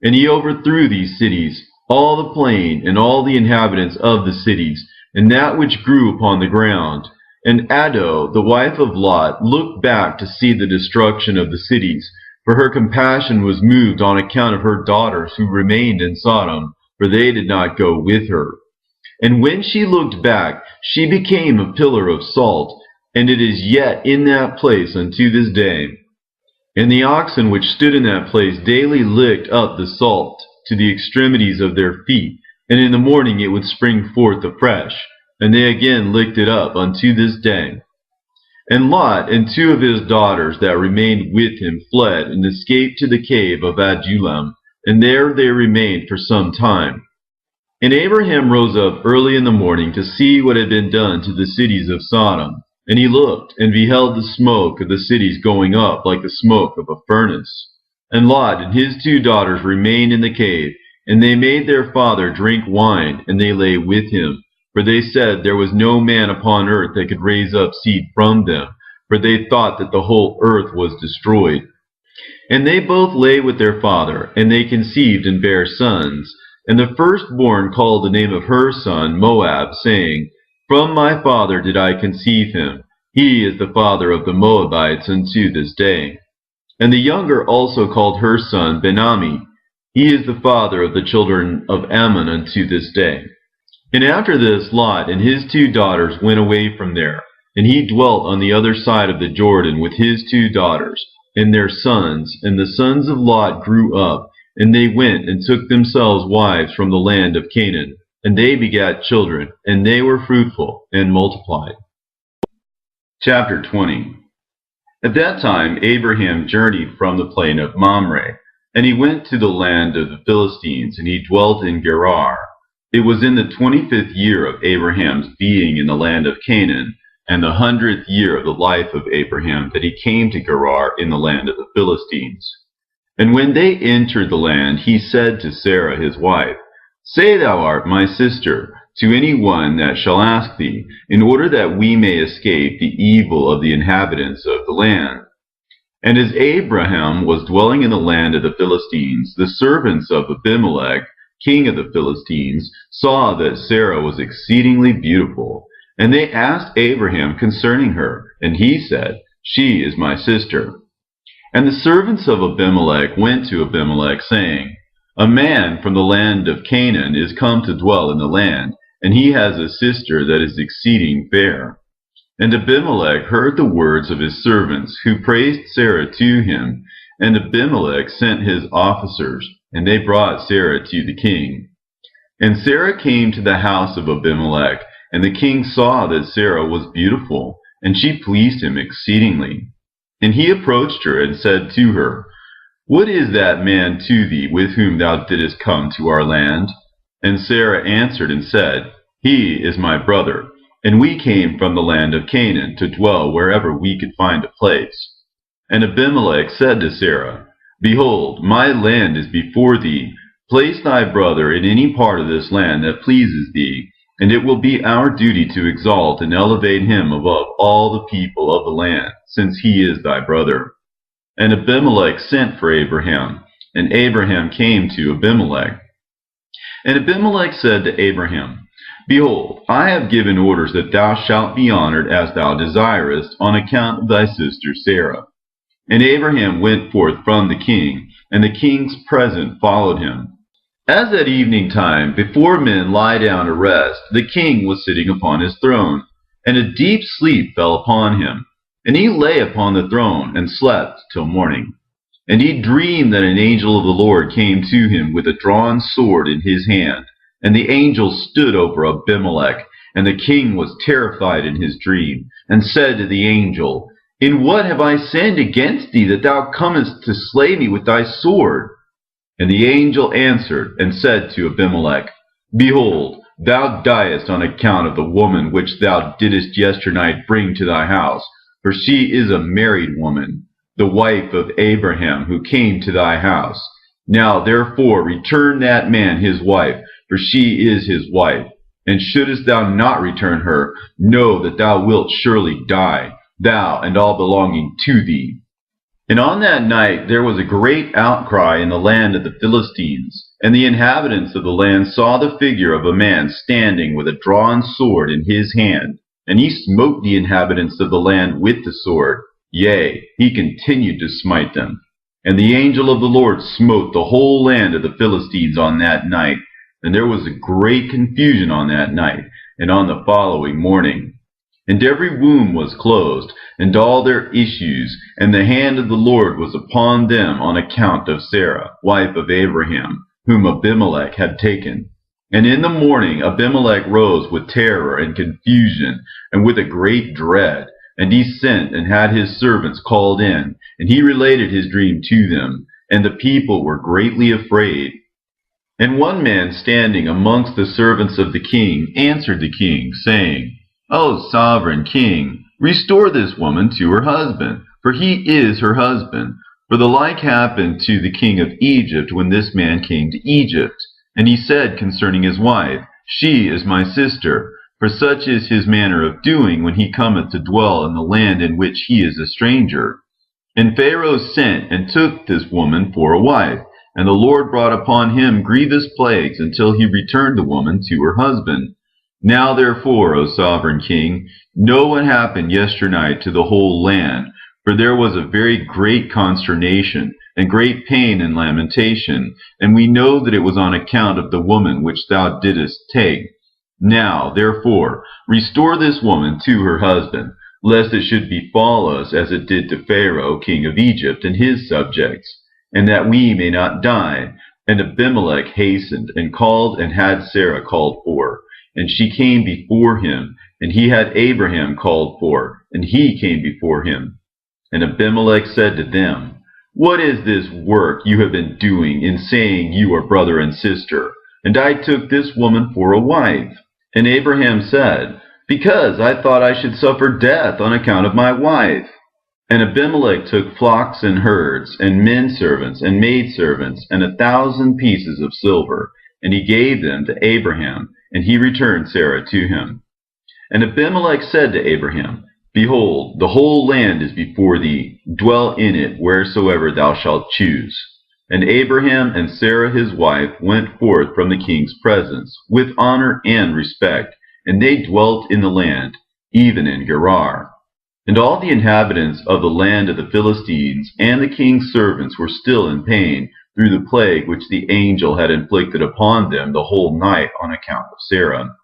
And he overthrew these cities, all the plain, and all the inhabitants of the cities, and that which grew upon the ground. And Ado, the wife of Lot, looked back to see the destruction of the cities, for her compassion was moved on account of her daughters who remained in Sodom, for they did not go with her. And when she looked back, she became a pillar of salt, and it is yet in that place unto this day. And the oxen which stood in that place daily licked up the salt to the extremities of their feet, and in the morning it would spring forth afresh, and they again licked it up unto this day. And Lot and 2 of his daughters that remained with him fled, and escaped to the cave of Adullam, and there they remained for some time. And Abraham rose up early in the morning to see what had been done to the cities of Sodom. And he looked, and beheld the smoke of the cities going up like the smoke of a furnace. And Lot and his 2 daughters remained in the cave, and they made their father drink wine, and they lay with him. For they said there was no man upon earth that could raise up seed from them, for they thought that the whole earth was destroyed. And they both lay with their father, and they conceived and bare sons. And the firstborn called the name of her son Moab, saying, "From my father did I conceive him. He is the father of the Moabites unto this day." And the younger also called her son Ben-ammi. He is the father of the children of Ammon unto this day. And after this Lot and his 2 daughters went away from there, and he dwelt on the other side of the Jordan with his 2 daughters and their sons. And the sons of Lot grew up, and they went and took themselves wives from the land of Canaan. And they begat children, and they were fruitful and multiplied. Chapter 20. At that time Abraham journeyed from the plain of Mamre, and he went to the land of the Philistines, and he dwelt in Gerar. It was in the 25th year of Abraham's being in the land of Canaan, and the 100th year of the life of Abraham, that he came to Gerar in the land of the Philistines. And when they entered the land, he said to Sarah his wife, "Say thou art my sister, to any one that shall ask thee, in order that we may escape the evil of the inhabitants of the land. And as Abraham was dwelling in the land of the Philistines, the servants of Abimelech, king of the Philistines, saw that Sarah was exceedingly beautiful. And they asked Abraham concerning her, and he said, She is my sister. And the servants of Abimelech went to Abimelech, saying, A man from the land of Canaan is come to dwell in the land, and he has a sister that is exceeding fair. And Abimelech heard the words of his servants, who praised Sarah to him. And Abimelech sent his officers, and they brought Sarah to the king. And Sarah came to the house of Abimelech, and the king saw that Sarah was beautiful, and she pleased him exceedingly. And he approached her, and said to her, What is that man to thee, with whom thou didst come to our land? And Sarah answered and said, He is my brother, and we came from the land of Canaan to dwell wherever we could find a place. And Abimelech said to Sarah, Behold, my land is before thee. Place thy brother in any part of this land that pleases thee, and it will be our duty to exalt and elevate him above all the people of the land, since he is thy brother. And Abimelech sent for Abraham, and Abraham came to Abimelech. And Abimelech said to Abraham, Behold, I have given orders that thou shalt be honored as thou desirest, on account of thy sister Sarah. And Abraham went forth from the king, and the king's present followed him. As at evening time, before men lie down to rest, the king was sitting upon his throne, and a deep sleep fell upon him. And he lay upon the throne, and slept till morning. And he dreamed that an angel of the Lord came to him with a drawn sword in his hand. And the angel stood over Abimelech, and the king was terrified in his dream, and said to the angel, In what have I sinned against thee, that thou comest to slay me with thy sword? And the angel answered and said to Abimelech, Behold, thou diest on account of the woman which thou didst yesternight bring to thy house, for she is a married woman, the wife of Abraham, who came to thy house. Now therefore return that man his wife, for she is his wife. And shouldest thou not return her, know that thou wilt surely die, thou and all belonging to thee. And on that night there was a great outcry in the land of the Philistines, and the inhabitants of the land saw the figure of a man standing with a drawn sword in his hand. And he smote the inhabitants of the land with the sword, yea, he continued to smite them. And the angel of the Lord smote the whole land of the Philistines on that night. And there was a great confusion on that night, and on the following morning. And every womb was closed, and all their issues, and the hand of the Lord was upon them on account of Sarah, wife of Abraham, whom Abimelech had taken. And in the morning Abimelech rose with terror and confusion, and with a great dread. And he sent and had his servants called in, and he related his dream to them, and the people were greatly afraid. And one man standing amongst the servants of the king answered the king, saying, O sovereign king, restore this woman to her husband, for he is her husband. For the like happened to the king of Egypt when this man came to Egypt. And he said concerning his wife, She is my sister, for such is his manner of doing when he cometh to dwell in the land in which he is a stranger. And Pharaoh sent and took this woman for a wife. And the Lord brought upon him grievous plagues until he returned the woman to her husband. Now therefore, O sovereign king, know what happened yesternight to the whole land, for there was a very great consternation, and great pain and lamentation, and we know that it was on account of the woman which thou didst take. Now therefore, restore this woman to her husband, lest it should befall us as it did to Pharaoh king of Egypt and his subjects, and that we may not die. And Abimelech hastened, and called, and had Sarah called for. And she came before him, and he had Abraham called for, and he came before him. And Abimelech said to them, What is this work you have been doing in saying you are brother and sister? And I took this woman for a wife. And Abraham said, Because I thought I should suffer death on account of my wife. And Abimelech took flocks and herds, and men servants, and maidservants, and 1,000 pieces of silver, and he gave them to Abraham, and he returned Sarah to him. And Abimelech said to Abraham, Behold, the whole land is before thee. Dwell in it wheresoever thou shalt choose. And Abraham and Sarah his wife went forth from the king's presence, with honor and respect, and they dwelt in the land, even in Gerar. And all the inhabitants of the land of the Philistines and the king's servants were still in pain through the plague which the angel had inflicted upon them the whole night on account of Sarah.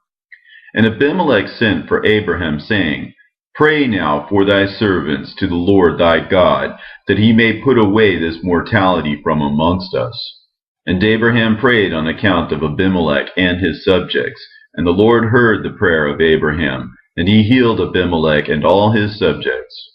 And Abimelech sent for Abraham, saying, Pray now for thy servants to the Lord thy God, that he may put away this mortality from amongst us. And Abraham prayed on account of Abimelech and his subjects, and the Lord heard the prayer of Abraham, and he healed Abimelech and all his subjects.